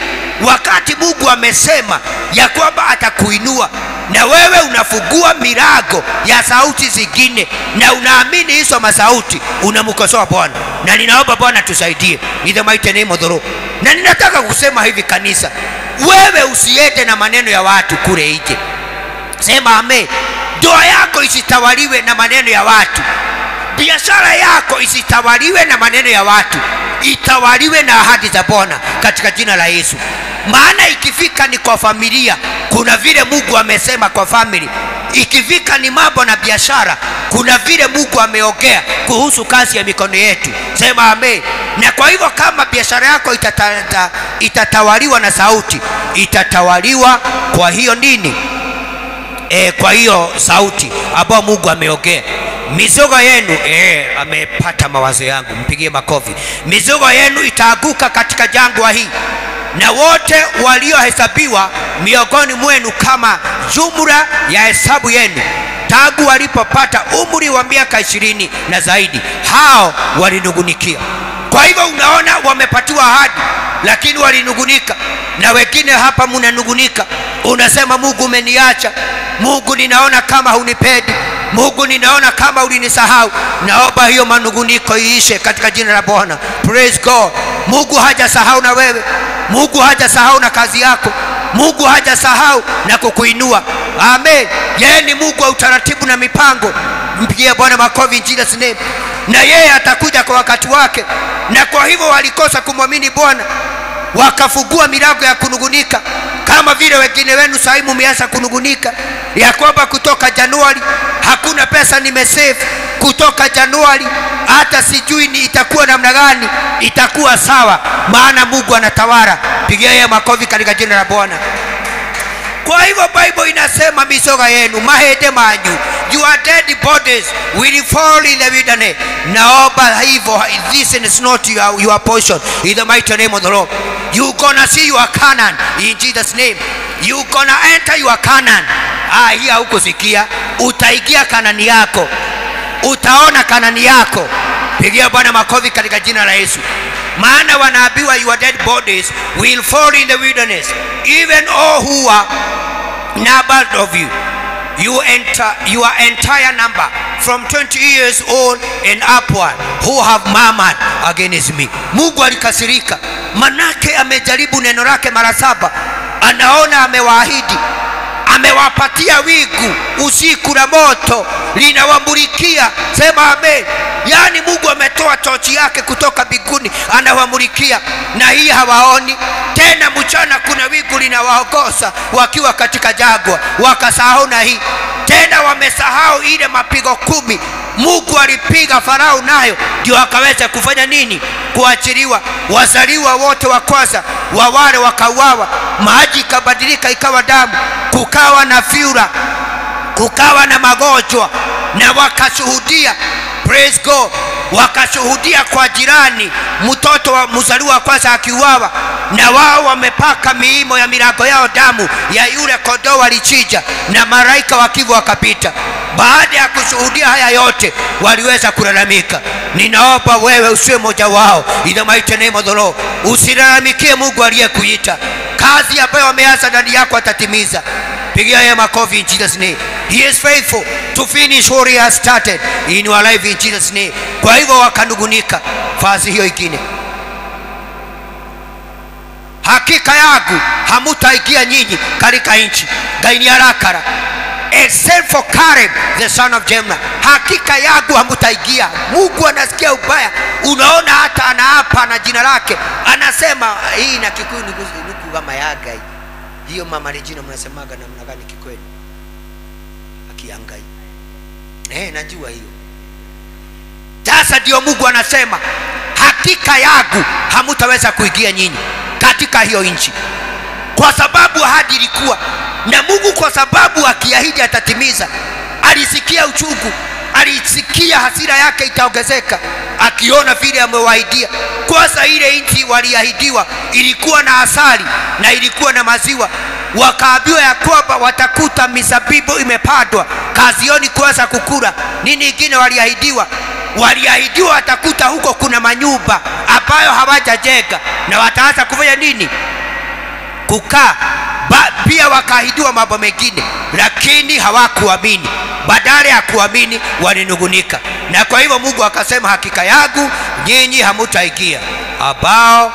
wakati Mungu amesema ya kwamba atakuinua, na wewe unafungua milango ya sauti zingine na unaamini hizo masauti, unamkosoa Bwana. Na ninaomba Bwana tusaidie in the mighty name of the Lord. Na ninataka kusema hivi kanisa, wewe usiende na maneno ya watu kule nje. Sema amen. Ndoa yako isitawaliwe na maneno ya watu. biashara yako isitawaliwe na maneno ya watu, itawaliwe na ahadi za Bwana katika jina la Yesu. Maana ikifika ni kwa familia, kuna vile Mungu amesema kwa family. Ikifika ni mambo na biashara, kuna vile Mungu ameongea kuhusu kazi ya mikono yetu. Sema amen. Na kwa hivyo kama biashara yako itatawaliwa na sauti, itatawaliwa kwa hiyo nini? Kwa hiyo sauti ambayo Mungu ameongea. Mizogo yenu amepata mawazo yangu, mpigie makofi. Mizogo yenu itaanguka katika jangwa hii, na wote waliohesabiwa miongoni mwenu kama jumla ya hesabu yenu tangu walipopata umri wa miaka 20 na zaidi, hao walinungunikia. Kwa hivyo unaona wamepatiwa ahadi lakini walinungunika. Na wengine hapa mnanungunika, unasema Mungu umeniacha, Mungu ninaona kama hunipendi, Mungu ninaona kama ulinisahau. Naomba hiyo manunguniko iishe katika jina la Bwana. Praise God. Mungu hajasahau na wewe, Mungu hajasahau na kazi yako, Mungu hajasahau na kukuinua. Amen. Yeye ni Mungu wa utaratibu na mipango. Mpigie Bwana makofi in Jesus name. Na yeye atakuja kwa wakati wake. Na kwa hivyo walikosa kumwamini Bwana, wakafungua milango ya kunungunika, kama vile wengine wenu sasa mmeanza kunungunika ya kwamba kutoka Januari hakuna pesa nimesave, kutoka Januari hata sijui ni itakuwa namna gani. Itakuwa sawa, maana Mungu anatawala. Pigia yeye makofi katika jina la Bwana. Kwa hivyo Bible inasema mizoga yenu, mahede manyu, your dead bodies will fall in the wilderness. Naomba hivyo, this is not your portion in the mighty name of the Lord. You gonna see your Canaan in Jesus name. You gonna enter your Canaan. Hii hukusikia, utaingia Kanani yako, utaona Kanani yako. Pigia Bwana makofi katika jina la Yesu. Maana wanaambiwa your dead bodies will fall in the wilderness, even all who are numbered of you. Your entire number from 20 years old and upward who have murmured against me. Mungu alikasirika, manake amejaribu neno lake mara 7. Anaona amewaahidi, amewapatia wigu usiku na moto linawamulikia. Sema amen. Yani Mungu ametoa tochi yake kutoka mbinguni, anawamulikia, na hii hawaoni tena. Mchana kuna wigu linawaongoza wakiwa katika jangwa, wakasahau na hii tena. Wamesahau ile mapigo 10 Mungu alipiga Farao nayo ndio akaweza kufanya nini? Kuachiliwa. Wazaliwa wote wa kwanza wa wale wakauawa, maji kabadilika ikawa damu, kukawa na fiura, kukawa na magonjwa, na wakashuhudia. Praise God. Wakashuhudia kwa jirani mtoto wa mzaliwa wa kwanza akiuawa, na wao wamepaka miimo ya milango yao damu ya yule kondoo walichinja, na malaika wakivu wakapita. Baada ya kushuhudia haya yote, waliweza kulalamika. Ninaomba wewe usiwe mmoja wao in the mighty name of the Lord. Usilalamikie Mungu aliyekuita. Kazi ambayo ameanza ndani yako atatimiza. Pigia yeye makofi in Jesus name. He is faithful to finish what he has started in your life in Jesus name. Kwa hivyo wakanungunika. Fazi hiyo ingine, hakika yangu hamutaingia nyinyi katika nchi gaini ya Rakara, except for Caleb the son of Jephunneh. Hakika yangu hamutaingia. Mungu anasikia ubaya. Unaona hata anaapa na jina lake, anasema hii na Kikuyu nuku kama yaga hii. Hiyo mama Regina mnasemaga namna gani kikweli? Akiangai. Najua hiyo. Sasa ndio Mungu anasema hakika yangu hamutaweza kuingia nyinyi katika hiyo nchi, kwa sababu ahadi ilikuwa na Mungu. Kwa sababu akiahidi atatimiza. Alisikia uchungu, alisikia hasira yake itaongezeka akiona vile amewaahidia. Kwanza ile nchi waliahidiwa ilikuwa na asali na ilikuwa na maziwa. Wakaambiwa ya kwamba watakuta mizabibu imepandwa, kazioni kuanza kukula. Nini ingine waliahidiwa? Waliahidiwa watakuta huko kuna manyumba ambayo hawajajenga, na wataanza kufanya nini? Kukaa. Pia wakaahidiwa mambo mengine, lakini hawakuamini. Badala ya kuamini walinungunika. Na kwa hivyo Mungu akasema hakika yangu nyinyi hamutaingia. Ambao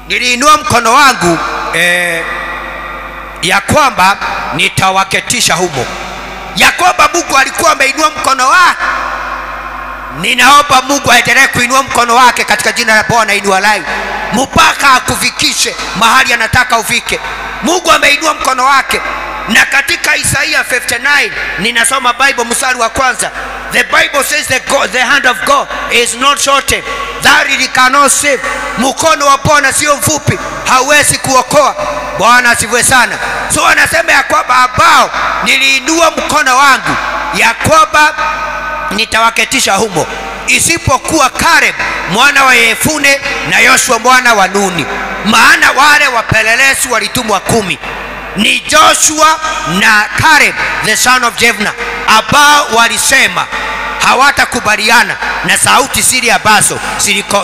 niliinua mkono wangu ya kwamba nitawaketisha humo. Ya kwamba Mungu alikuwa ameinua mkono wake. Ninaomba Mungu aendelee kuinua mkono wake katika jina la Bwana Inua Live mpaka akufikishe mahali anataka ufike. Mungu ameinua mkono wake. Na katika Isaiah 59 ninasoma Bible mstari wa kwanza. The Bible says the hand of God is not shortened that it cannot save. Mkono wa Bwana sio mfupi, hauwezi kuokoa. Bwana asifiwe sana. So anasema ya kwamba ambao niliinua mkono wangu, ya kwamba nitawaketisha humo, isipokuwa Caleb mwana wa Yefune na Yoshua mwana wa Nuni. Maana wale wapelelezi walitumwa 10. Ni Joshua na Caleb the son of Jephunneh ambao walisema hawatakubaliana na sauti zile ambazo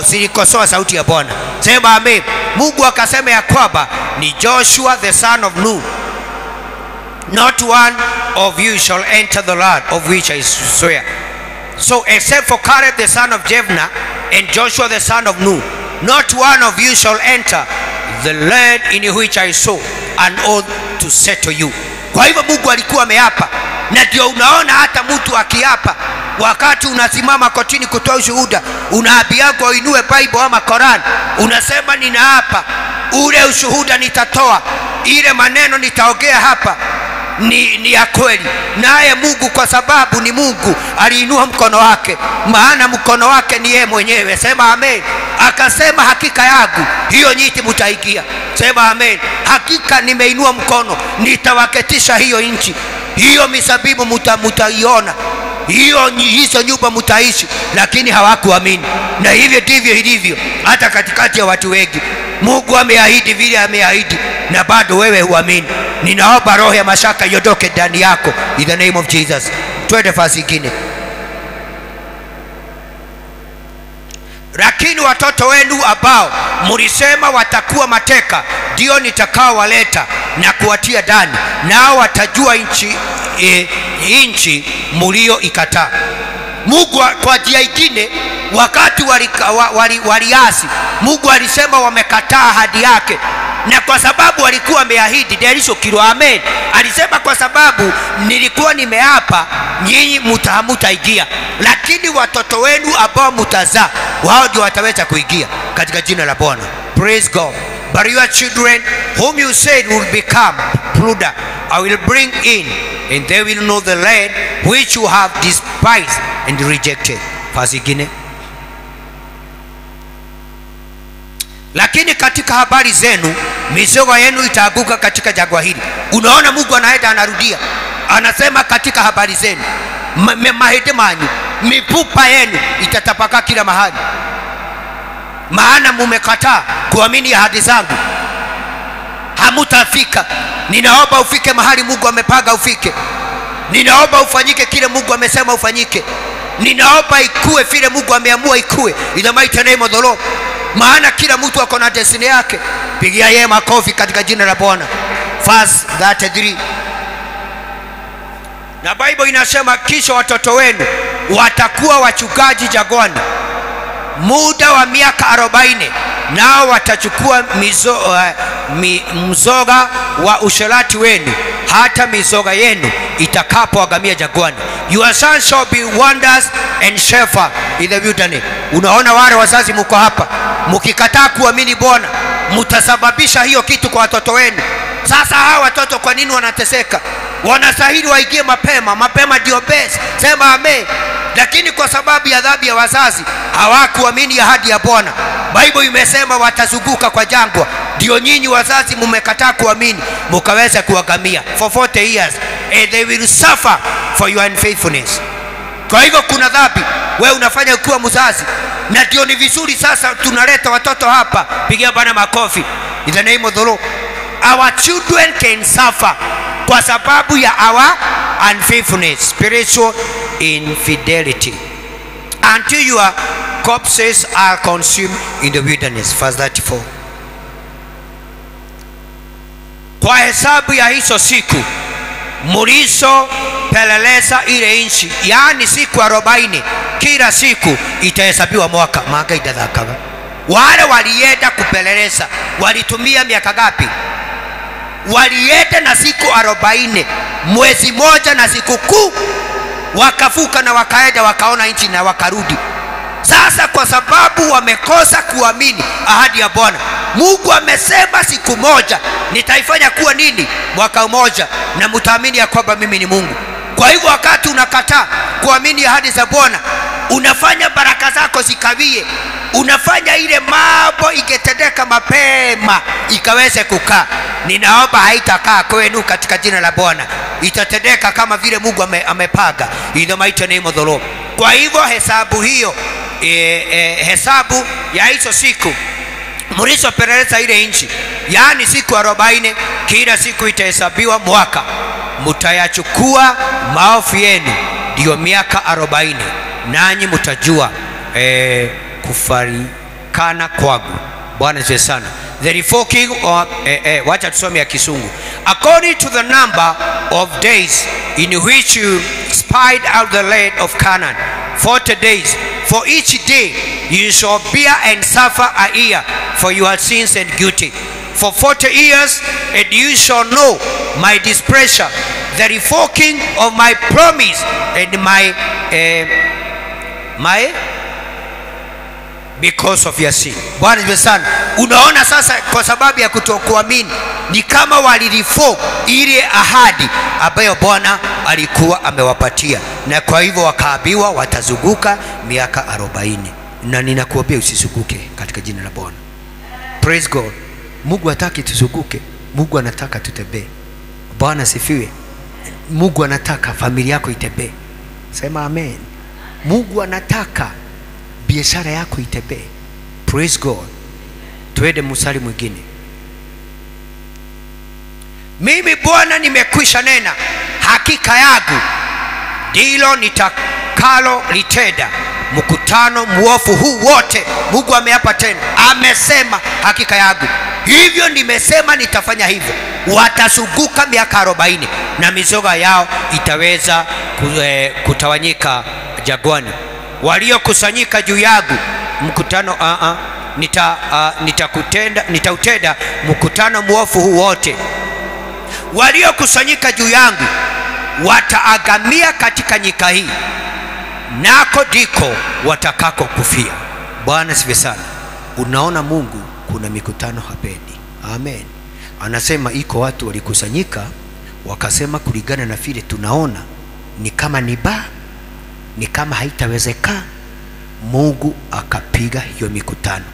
zilikosoa sauti ya Bwana. Sema amen. Mungu akasema ya kwamba ni Joshua the son of Nun, not one of you shall enter the land of which I swear. So except for Caleb the son of Jephunneh and Joshua the son of Nun, not one of you shall enter the land in which I swore an oath to settle you. Kwa hivyo Mungu alikuwa ameapa. Na ndio unaona hata mtu akiapa, wakati unasimama kotini kutoa ushuhuda, unaambiwa uinue Bible ama Quran, unasema ninaapa ule ushuhuda nitatoa, ile maneno nitaongea hapa ni ya kweli. Naye Mungu kwa sababu ni Mungu aliinua mkono wake, maana mkono wake ni yeye mwenyewe. Sema amen. Akasema hakika yangu hiyo nyiti mtaigia. Sema amen. Hakika nimeinua mkono, nitawaketisha hiyo nchi, hiyo misabibu mutaiona, hizo nyumba mutaishi. Lakini hawakuamini. Na hivyo ndivyo ilivyo hata katikati ya watu wengi. Mungu ameahidi vile ameahidi, na bado wewe huamini. Ninaomba roho ya mashaka iondoke ndani yako in the name of Jesus. Twende fasi nyingine. Lakini watoto wenu ambao mlisema watakuwa mateka, ndio nitakao waleta na kuwatia ndani, nao watajua nchi mlio ikataa. Mungu kwa njia nyingine, wakati waliasi, Mungu alisema wamekataa ahadi yake. Na kwa sababu walikuwa wameahidi, derisho kilo amen. Alisema kwa sababu nilikuwa nimeapa, nyinyi mutaingia, lakini watoto wenu ambao mutazaa, wao ndio wataweza kuingia katika jina la Bwana. Praise God. But your children whom you said will become plunder, I will bring in, and they will know the land which you have despised and rejected. Fasi ingine. Lakini katika habari zenu mizoga yenu itaanguka katika jangwa hili. Unaona Mungu anaenda anarudia, anasema katika habari zenu mahedemani, mipupa yenu itatapaka kila mahali, maana mumekataa kuamini ahadi zangu, hamutafika. Ninaomba ufike mahali Mungu amepanga ufike. Ninaomba ufanyike kile Mungu amesema ufanyike. Ninaomba ikue vile Mungu ameamua ikue in the mighty name of the Lord. Maana kila mtu ako na destiny yake. Pigia yeye makofi katika jina la Bwana. Verse 33. Na Bible inasema kisha watoto wenu watakuwa wachungaji jangwani muda wa miaka 40, nao watachukua mzoga wa usherati wenu hata mizoga yenu itakapoangamia jangwani. Your sons shall be wonders and shepherds in the wilderness. Unaona wale wazazi mko hapa, mkikataa kuamini Bwana, mtasababisha hiyo kitu kwa watoto wenu. Sasa hawa watoto kwa nini wanateseka? Wanastahili waingie mapema ndio best. Sema amen. Lakini kwa sababu ya dhambi ya wazazi hawakuamini ahadi ya Bwana. Bible imesema watazunguka kwa jangwa. Ndio nyinyi wazazi mmekataa kuamini, mkaweza kuangamia for 40 years, and they will suffer for your unfaithfulness. Kwa hivyo kuna dhambi wewe unafanya ukiwa mzazi, na ndio ni vizuri sasa tunaleta watoto hapa. Pigia Bwana makofi in the name of the Lord. Our children can suffer kwa sababu ya our unfaithfulness, spiritual infidelity, until your corpses are consumed in the wilderness. Verse 34. Kwa hesabu ya hizo siku mlizo peleleza ile nchi, yani siku 40, kila siku itahesabiwa mwaka. Maga idadhakaga Wale walienda kupeleleza walitumia miaka gapi? Walienda na siku 40, mwezi moja na siku kuu, wakavuka na wakaenda wakaona nchi na wakarudi. Sasa kwa sababu wamekosa kuamini ahadi ya Bwana, Mungu amesema siku moja nitaifanya kuwa nini? Mwaka mmoja, na mtaamini ya kwamba mimi ni Mungu. Kwa hivyo wakati unakataa kuamini ahadi za Bwana, unafanya baraka zako zikawie, unafanya ile mambo ingetendeka mapema ikaweze kukaa. Ninaomba haitakaa kwenu katika jina la Bwana, itatendeka kama vile Mungu amepaga, in the mighty name of the Lord. Kwa hivyo hesabu hiyo, hesabu ya hizo siku mlizopeleleza ile nchi, yani siku 40, kila siku itahesabiwa mwaka. Mutayachukua maovu yenu, ndio miaka 40, nanyi mutajua kufarikana kwangu. Bwana asifiwe sana. The revoking of wacha tusome ya Kisungu. According to the number of days in which you spied out the land of Canaan, 40 days. For each day you shall bear and suffer a year for your sins and guilty. For 40 years, and you shall know my displeasure, the revoking of my promise, and my because of your sin. Bwana asifiwe sana. Unaona sasa, kwa sababu ya kutokuamini, ni kama walirifo ile ahadi ambayo Bwana alikuwa amewapatia, na kwa hivyo wakaambiwa watazunguka miaka 40. Na ninakuambia usizunguke katika jina la Bwana. Praise God. Mungu hataki tuzunguke, Mungu anataka tutembee. Bwana sifiwe. Mungu anataka familia yako itembee. Sema amen. Mungu anataka biashara yako itembee. Praise God. Tuende mstari mwingine. Mimi Bwana nimekwisha nena, hakika yangu ndilo nitakalo litenda mkutano mwovu huu wote. Mungu ameapa tena, amesema hakika yangu. Hivyo nimesema nitafanya hivyo. Watazunguka miaka 40 na mizoga yao itaweza kutawanyika jagwani. Waliokusanyika juu yangu mkutano nitautenda mkutano mwovu huu wote. Waliokusanyika juu yangu wataagamia katika nyika hii, nako ndiko watakako kufia. Bwana sifiwe sana. Unaona, Mungu kuna mikutano hapendi. Amen. Anasema iko watu walikusanyika wakasema kulingana na vile tunaona ni kama ni kama haitawezekana. Mungu akapiga hiyo mikutano,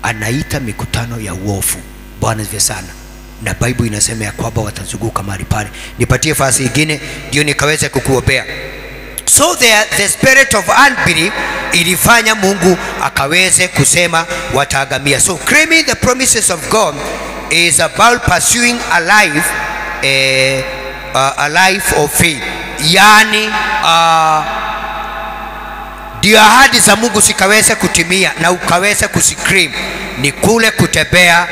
anaita mikutano ya uovu. Bwana asifiwe sana. Na Bible inasema ya kwamba watazunguka mahali pale. Nipatie fasi nyingine ndio nikaweze kukuombea. So the spirit of unbelief ilifanya Mungu akaweze kusema wataagamia. So claiming the promises of God is about pursuing a life of faith. Yani ndio ahadi za Mungu sikaweze kutimia na ukaweze kusikrim, ni kule kutembea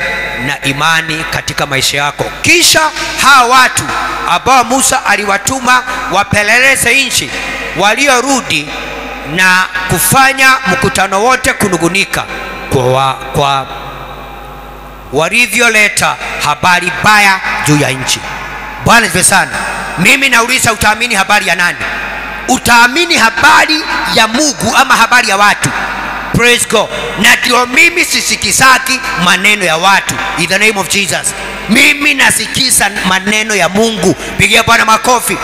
na imani katika maisha yako. Kisha hawa watu ambao Musa aliwatuma wapeleleze nchi, waliorudi na kufanya mkutano wote kunugunika kwa walivyoleta habari baya juu ya nchi. Bwana asifiwe sana. Mimi nauliza, utaamini habari ya nani? Utaamini habari ya Mungu ama habari ya watu? Praise God. Na ndio mimi sisikizaki maneno ya watu, in the name of Jesus. Mimi nasikiza maneno ya Mungu. Pigia Bwana makofi.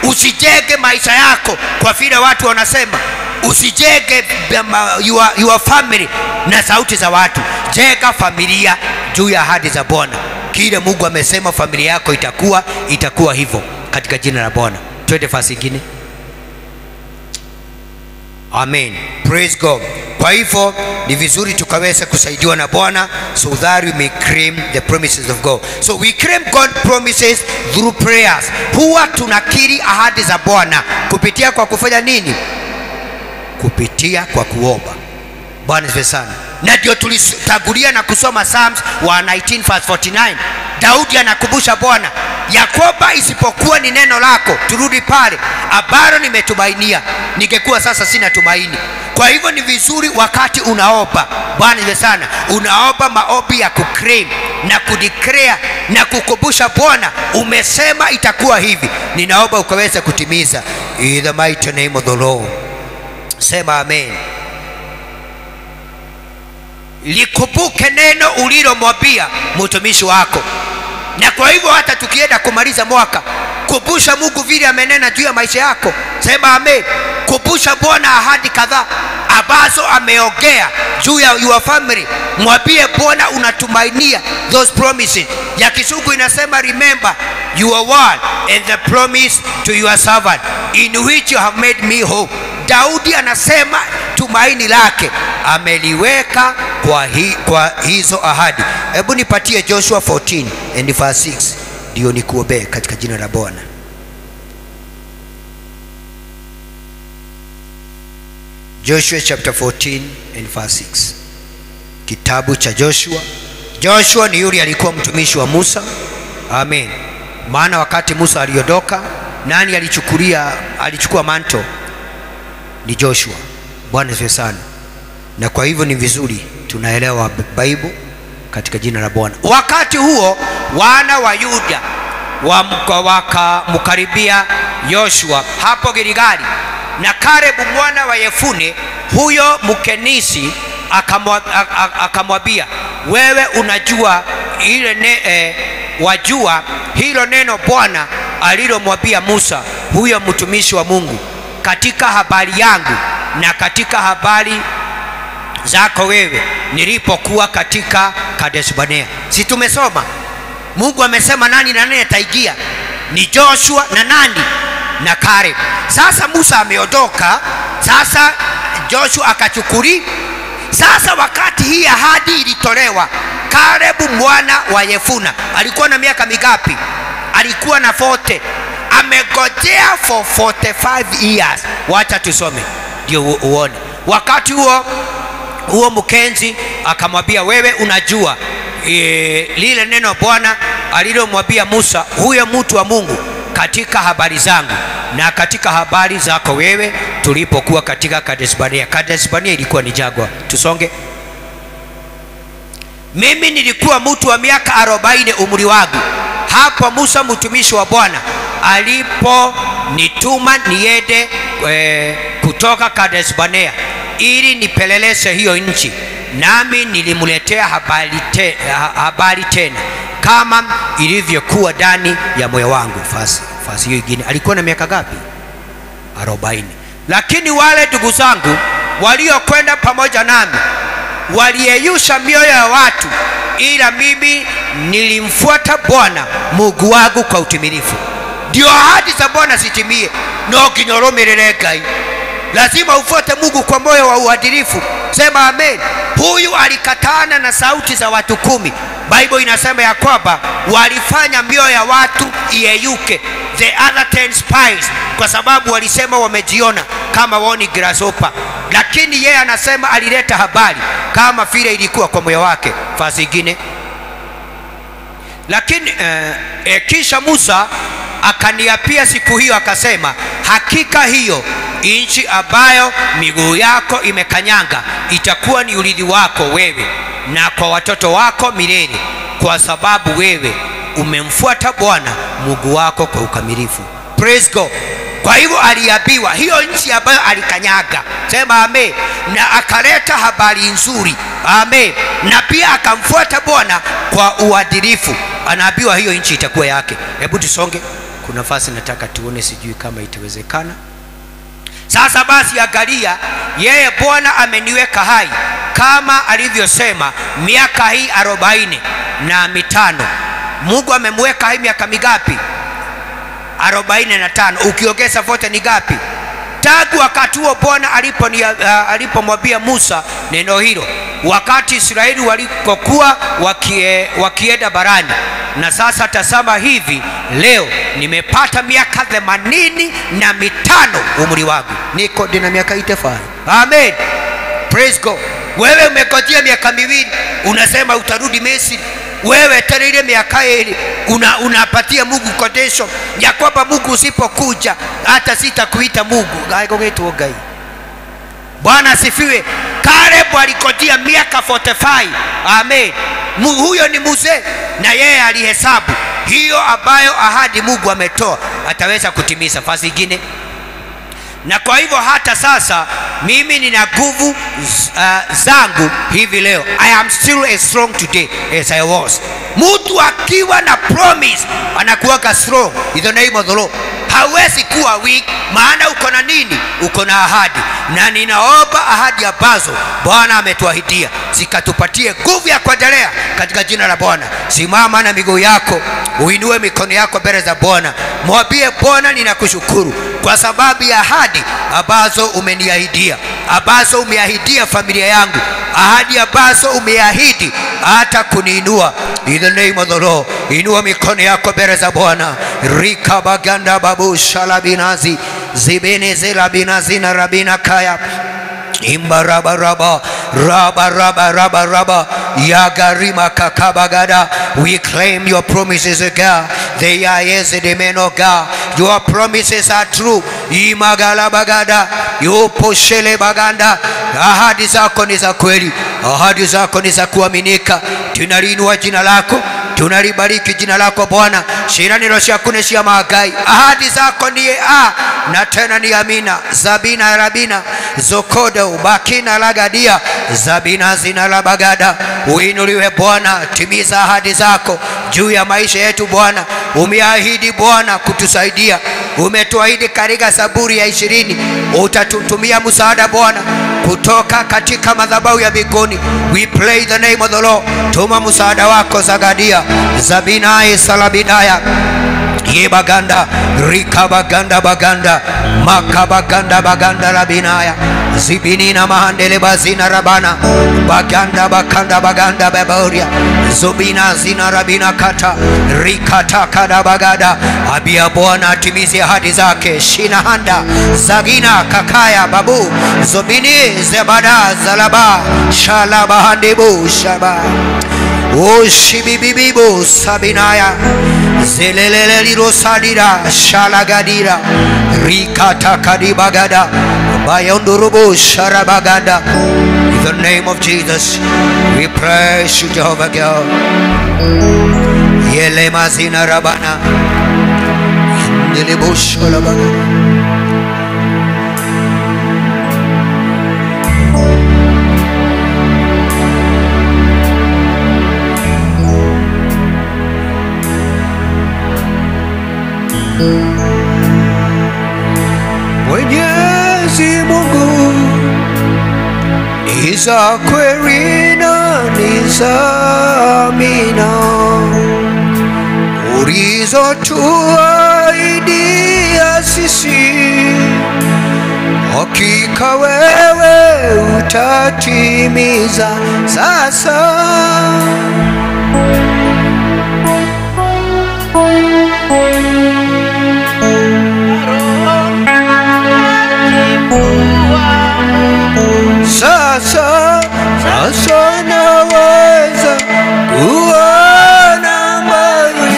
Usijenge maisha yako kwa vile watu wanasema. Usijenge your family na sauti za watu. Jenga familia juu ya ahadi za Bwana. Kile Mungu amesema familia yako itakuwa hivyo katika jina la Bwana. Twende fasi nyingine. Amen. Praise God. Kwa hivyo ni vizuri tukaweza kusaidiwa na Bwana so that we may claim the promises of God. So we claim God promises through prayers. Huwa tunakiri ahadi za Bwana kupitia kwa kufanya nini? Kupitia kwa kuomba. Bwana asifiwe sana. Na ndio tulitangulia na kusoma Psalms 119 verse 49. Daudi anakumbusha Bwana, ya kwamba isipokuwa ni neno lako, turudi pale ambalo nimetumainia, ningekuwa sasa sina tumaini. Kwa hivyo ni vizuri wakati unaomba, Bwana ndiye sana, unaomba maombi ya kuclaim na kudeclare na kukumbusha Bwana umesema itakuwa hivi, ninaomba ukaweze kutimiza. In the mighty name of the Lord. Sema amen. Likumbuke neno ulilomwambia mtumishi wako. Na kwa hivyo hata tukienda kumaliza mwaka, kumbusha Mungu vile amenena juu ya maisha yako. Sema amen. Kumbusha Bwana ahadi kadhaa ambazo ameongea juu ya your family. Mwambie Bwana unatumainia those promises. Ya Kizungu inasema remember your word and the promise to your servant in which you have made me hope. Daudi anasema tumaini lake ameliweka kwa hizo ahadi. Hebu nipatie Joshua 14 and verse 6 ndio nikuombee katika jina la Bwana. Joshua chapter 14 and verse 6. Kitabu cha Joshua. Joshua ni yule alikuwa mtumishi wa Musa. Amen. Maana wakati Musa aliondoka, nani alichukua manto? Ni Joshua. Bwana asifiwe sana. Na kwa hivyo ni vizuri tunaelewa Bible katika jina la Bwana. Wakati huo wana wa Yuda wakamkaribia Joshua hapo Gilgali, na Kalebu mwana wa Yefune huyo Mkenisi akamwambia, wewe unajua wajua hilo neno Bwana alilomwambia Musa huyo mtumishi wa Mungu katika habari yangu na katika habari zako wewe nilipokuwa katika Kadesh Barnea. Si tumesoma Mungu amesema nani na nani ataingia? Ni Joshua na nani? Na Caleb. Sasa Musa ameondoka, sasa Joshua akachukuri. Sasa wakati hii ahadi ilitolewa, Caleb mwana wa Yefune alikuwa na miaka mingapi? Alikuwa na 40. Amegojea for 45 years. Wacha tusome ndio uone. Wakati huo Mkenzi akamwambia, wewe unajua lile neno Bwana alilomwambia Musa huyo mtu wa Mungu katika habari zangu na katika habari zako wewe tulipokuwa katika Kadesh Barnea. Kadesh Barnea ilikuwa ni jangwa. Tusonge. Mimi nilikuwa mtu wa miaka 40 umri wangu hapo Musa mtumishi wa Bwana aliponituma niende kutoka Kadesh Barnea ili nipeleleze hiyo nchi, nami nilimletea habari tena kama ilivyokuwa ndani ya moyo wangu. Fasi hiyo ingine alikuwa na miaka ngapi? 40. Lakini wale ndugu zangu waliokwenda pamoja nami waliyeyusha mioyo ya watu, ila mimi nilimfuata Bwana Mungu wangu kwa utimilifu. Ndio ahadi za Bwana zitimie. No kinyoromerere Ngai. Lazima ufuate Mungu kwa moyo wa uadilifu. Sema amen. Huyu alikatana na sauti za watu 10. Bible inasema ya kwamba walifanya mioyo ya watu iyeyuke, the other 10 spies, kwa sababu walisema wamejiona kama wao ni grasshopper. Lakini yeye anasema alileta habari kama vile ilikuwa kwa moyo wake. Fasi nyingine. Lakini kisha Musa akaniapia siku hiyo akasema, hakika hiyo nchi ambayo miguu yako imekanyanga itakuwa ni urithi wako wewe na kwa watoto wako milele, kwa sababu wewe umemfuata Bwana Mungu wako kwa ukamilifu. Praise God. Kwa hivyo aliambiwa hiyo nchi ambayo alikanyaga. Sema amen. Na akaleta habari nzuri. Amen. Na pia akamfuata Bwana kwa uadilifu. Anaambiwa hiyo nchi itakuwa yake. Hebu tusonge. Kuna nafasi nataka tuone, sijui kama itawezekana. Sasa basi angalia, yeye Bwana ameniweka hai kama alivyosema miaka hii 45. Mungu amemweka hai miaka mingapi? 45. Ukiongeza 40 ni ngapi? Tangu wakati huo Bwana alipomwambia Musa neno hilo, wakati Israeli walikokuwa wakienda barani. Na sasa tazama hivi leo nimepata miaka 85 umri wangu. Niko na miaka 85. Amen. Praise God. Wewe umekojea miaka 2 unasema utarudi Misri. wewe tena ile miaka ile unapatia Mungu condition ya kwamba Mungu usipokuja hata sitakuita Mungu. Gai. Bwana asifiwe. Caleb alikodia miaka 45. Amen. Huyo ni mzee na yeye alihesabu hiyo ambayo ahadi Mungu ametoa ataweza kutimiza fasi nyingine. Na kwa hivyo hata sasa mimi nina nguvu zangu hivi leo. I am still as strong today as I was. Mtu akiwa na promise anakuwa strong in the name of the Lord. Hawezi kuwa weak, maana uko na nini? Uko na ahadi. Na ninaomba ahadi ambazo Bwana ametuahidia zikatupatie nguvu ya kuendelea katika jina la Bwana. Simama na miguu yako, uinue mikono yako mbele za Bwana. Mwambie Bwana, ninakushukuru kwa sababu ya ahadi ambazo umeniahidia, ambazo umeahidia familia yangu, ahadi ambazo umeahidi hata kuniinua. In the name of the Lord, inua mikono yako mbele za Bwana. Rika baganda babu shalabinazi zibene zela binazina rabina kaya imba raba raba raba raba raba raba yagarima kakabagada. We claim your promises, O God. They are yes and amen, O God. Your promises are true. Imagala bagada yoposhele baganda. Ahadi zako ni za kweli, ahadi zako ni za kuaminika. Tunaliinua jina lako, tunalibariki jina lako Bwana. Shirani roshia kuneshia magai. Ahadi zako ni na tena ni amina. Zabina rabina zokodo bakina lagadia zabina zina la bagada. Uinuliwe Bwana, timiza ahadi zako juu ya maisha yetu Bwana. Umeahidi Bwana kutusaidia. Umetuahidi katika Zaburi ya 20 utatutumia msaada Bwana kutoka katika madhabahu ya mbinguni. We pray the name of the Lord. Tuma msaada wako Zagadia zabina salabidaya yebaganda rikabaganda baganda makabaganda baganda labinaya zibinina mahandele bazina rabana baganda bakanda baganda baboria zubina zina rabina kata rikata kada bagada. Abia Bwana atimize ahadi zake. Shinahanda zagina kakaya babu zubini zebada zalaba shalaba handebu shaba Oshibibibo sabinaya zelelele liro sadira shalagadira rikata kadibagada bayondorobo sharabagada. In the name of Jesus we praise you, Jehovah God. Yele mazina rabana indelebo shalabagada. Mwenyezi Mungu ni za kweli na ni za amina, ulizotuahidia sisi, hakika wewe utatimiza sasa. Sasa naweza kuona mbali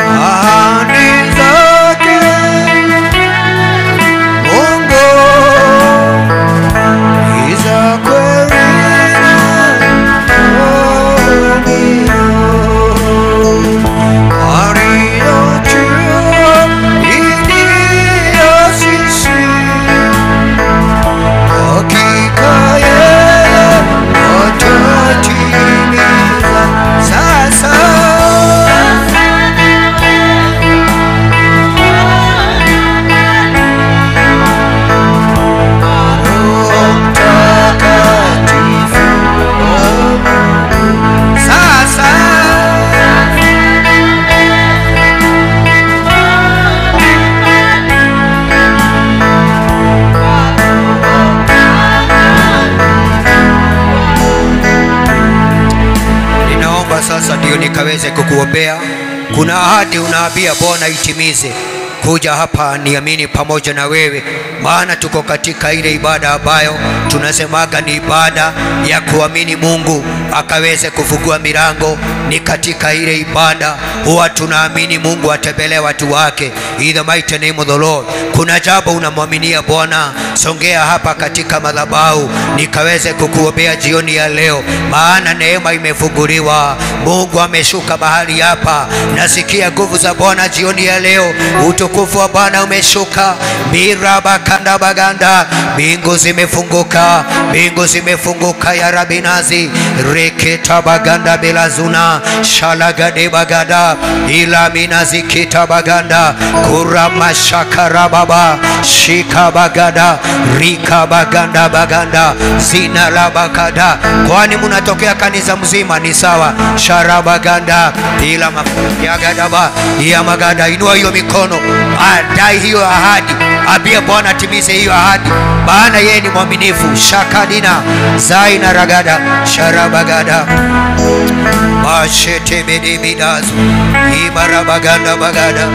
ahadi zake Mungu ni za kweli Sasa ndio nikaweze kukuombea. Kuna ahadi unaambia Bwana itimize. tumekuja hapa niamini pamoja na wewe, maana tuko katika ile ibada ambayo tunasemaga ni ibada ya kuamini Mungu akaweze kufungua milango. Ni katika ile ibada huwa tunaamini Mungu atembelea watu wake. In the mighty name of the Lord. Kuna jambo unamwaminia Bwana, songea hapa katika madhabahu nikaweze kukuombea jioni ya leo, maana neema imefunguliwa. Mungu ameshuka mahali hapa. Nasikia nguvu za Bwana jioni ya leo. Utukufu wa Bwana umeshuka. Miraba kanda baganda, mbingu zimefunguka, mbingu zimefunguka ya rabinazi. Reketa baganda belazuna, shalagade bagada, ila minazi kita baganda, kurama shakara baba, shika bagada, rika baganda baganda, zina la bagada. Kwani munatokea kanisa mzima ni sawa. Sharabaganda, ila mayagadaba, ya magada. Inua hiyo mikono, adai hiyo ahadi, abia Bwana timize hiyo ahadi, maana yeye ni mwaminifu. Shakadina zaina ragada, sharabagada, mashete bede bidazu, ibarabaganda bagada.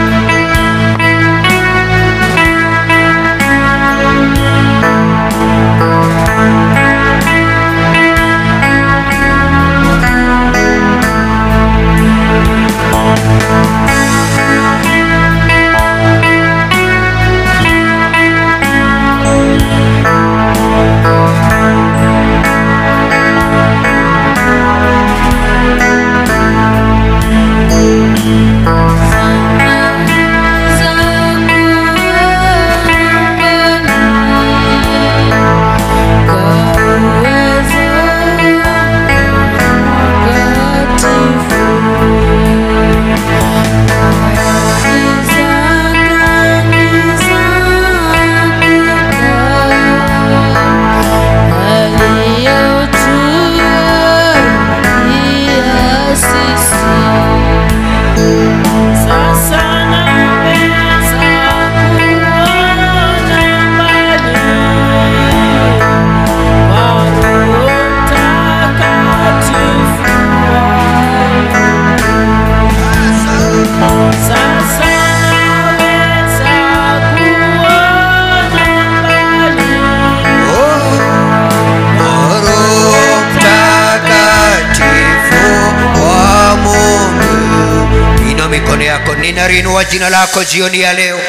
Ninarinua jina lako jioni ya leo.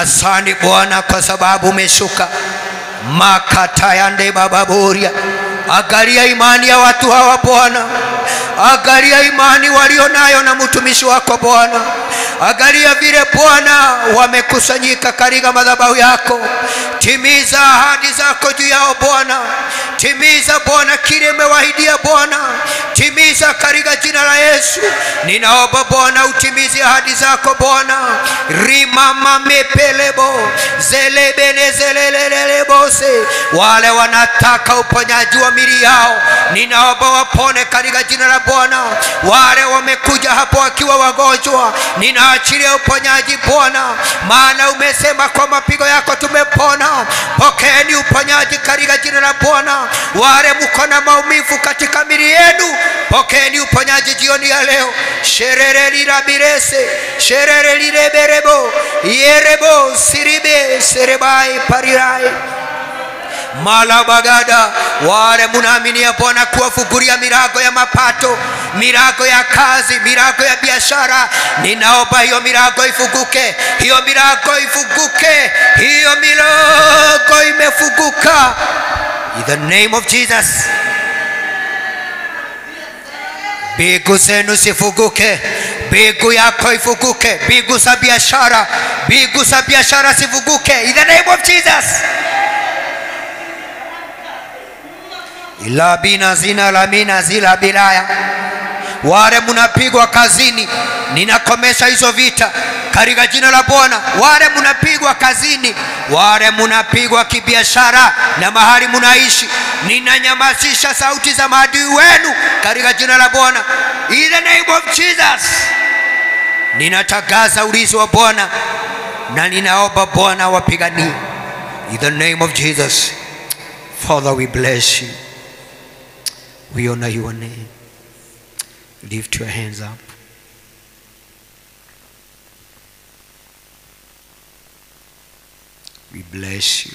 Asante Bwana kwa sababu umeshuka. Makatayande bababoria. Angalia imani ya watu hawa Bwana. Angalia imani walionayo na mtumishi wako Bwana. Angalia vile Bwana wamekusanyika katika madhabahu yako. Timiza ahadi zako juu yao Bwana. Timiza Bwana kile umewahidia Bwana. Timiza katika jina la Yesu. Ninaomba Bwana utimize ahadi zako Bwana. Rimama mepelebo zelebene zelelelebose. Wale wanataka uponyaji wa miili yao, ninaomba wapone katika jina la Bwana. Wale wamekuja hapo wakiwa wagonjwa, ninaachilia uponyaji Bwana, maana umesema kwa mapigo yako tumepona. Pokeeni uponyaji katika jina la Bwana. Wale mko na maumivu katika miili yenu, pokeeni uponyaji jioni ya leo. Sherere lirabirese, sherere lireberebo, yerebo siribe serebai parirai malabagada. Wale munaamini ya Bwana kuwafungulia milango ya mapato, milango ya kazi, milango ya biashara, ninaomba hiyo milango ifunguke. Hiyo milango ifunguke. Hiyo milango imefunguka. In the name of Jesus. Mbingu zenu sifunguke. Mbingu yako ifunguke. Mbingu za biashara, mbingu za biashara sifunguke. In the name of Jesus. Ila bina zina la mina zila bilaya. Wale munapigwa kazini, ninakomesha hizo vita katika jina la Bwana. Wale munapigwa kazini, wale munapigwa kibiashara na mahali munaishi, ninanyamazisha sauti za maadui wenu katika jina la Bwana. In the name of Jesus. Ninatangaza ulinzi wa Bwana na ninaomba Bwana wapiganie. In the name of Jesus. Father, we bless you. We honor your name. Lift your hands up. We bless you.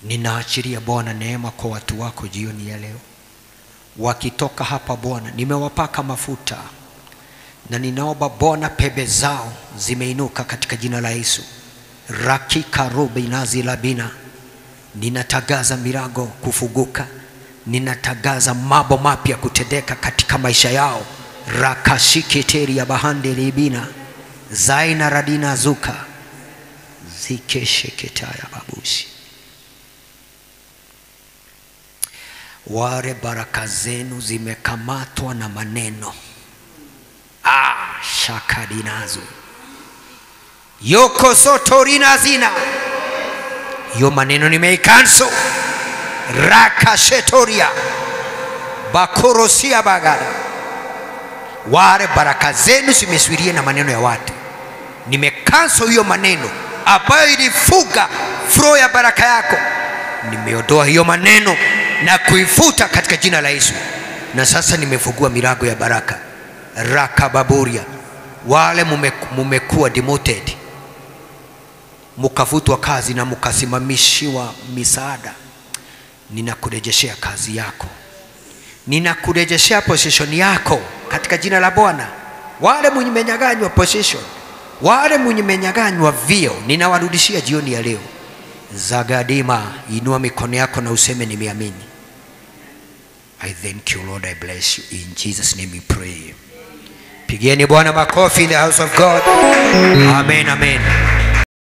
Ninaachilia Bwana neema kwa watu wako jioni ya leo. Wakitoka hapa Bwana, nimewapaka mafuta na ninaomba Bwana pembe zao zimeinuka katika jina la Yesu. Rakika robe inazi labina. Ninatagaza mirago kufuguka. Ninatagaza mambo mapya kutendeka katika maisha yao. Rakashiketeri ya bahande libina. Zaina radina zuka. Zikesheketa ya babushi. Ware baraka zenu zimekamatwa na maneno. Shakadinazu. Yoko sotorina zina. Yo maneno nimeikanso. Rakashetoria. Bakorosia bagada. Ware baraka zenu zimeswiria na maneno ya watu. Nimekanso hiyo maneno ambayo ilifuga flow ya baraka yako. Nimeondoa hiyo maneno na kuifuta katika jina la Yesu. Na sasa nimefungua milango ya baraka. Rakababuria. Wale mumekuwa demoted, mukavutwa kazi na mukasimamishiwa misaada, ninakurejeshea kazi yako. Ninakurejeshea position yako katika jina la Bwana. Wale mmenyang'anywa position, wale mmenyang'anywa vio, ninawarudishia jioni ya leo. Zagadima, inua mikono yako na useme nimeamini. I thank you Lord, I bless you. In Jesus name we pray. Pigieni Bwana makofi in the house of God. Amen, amen.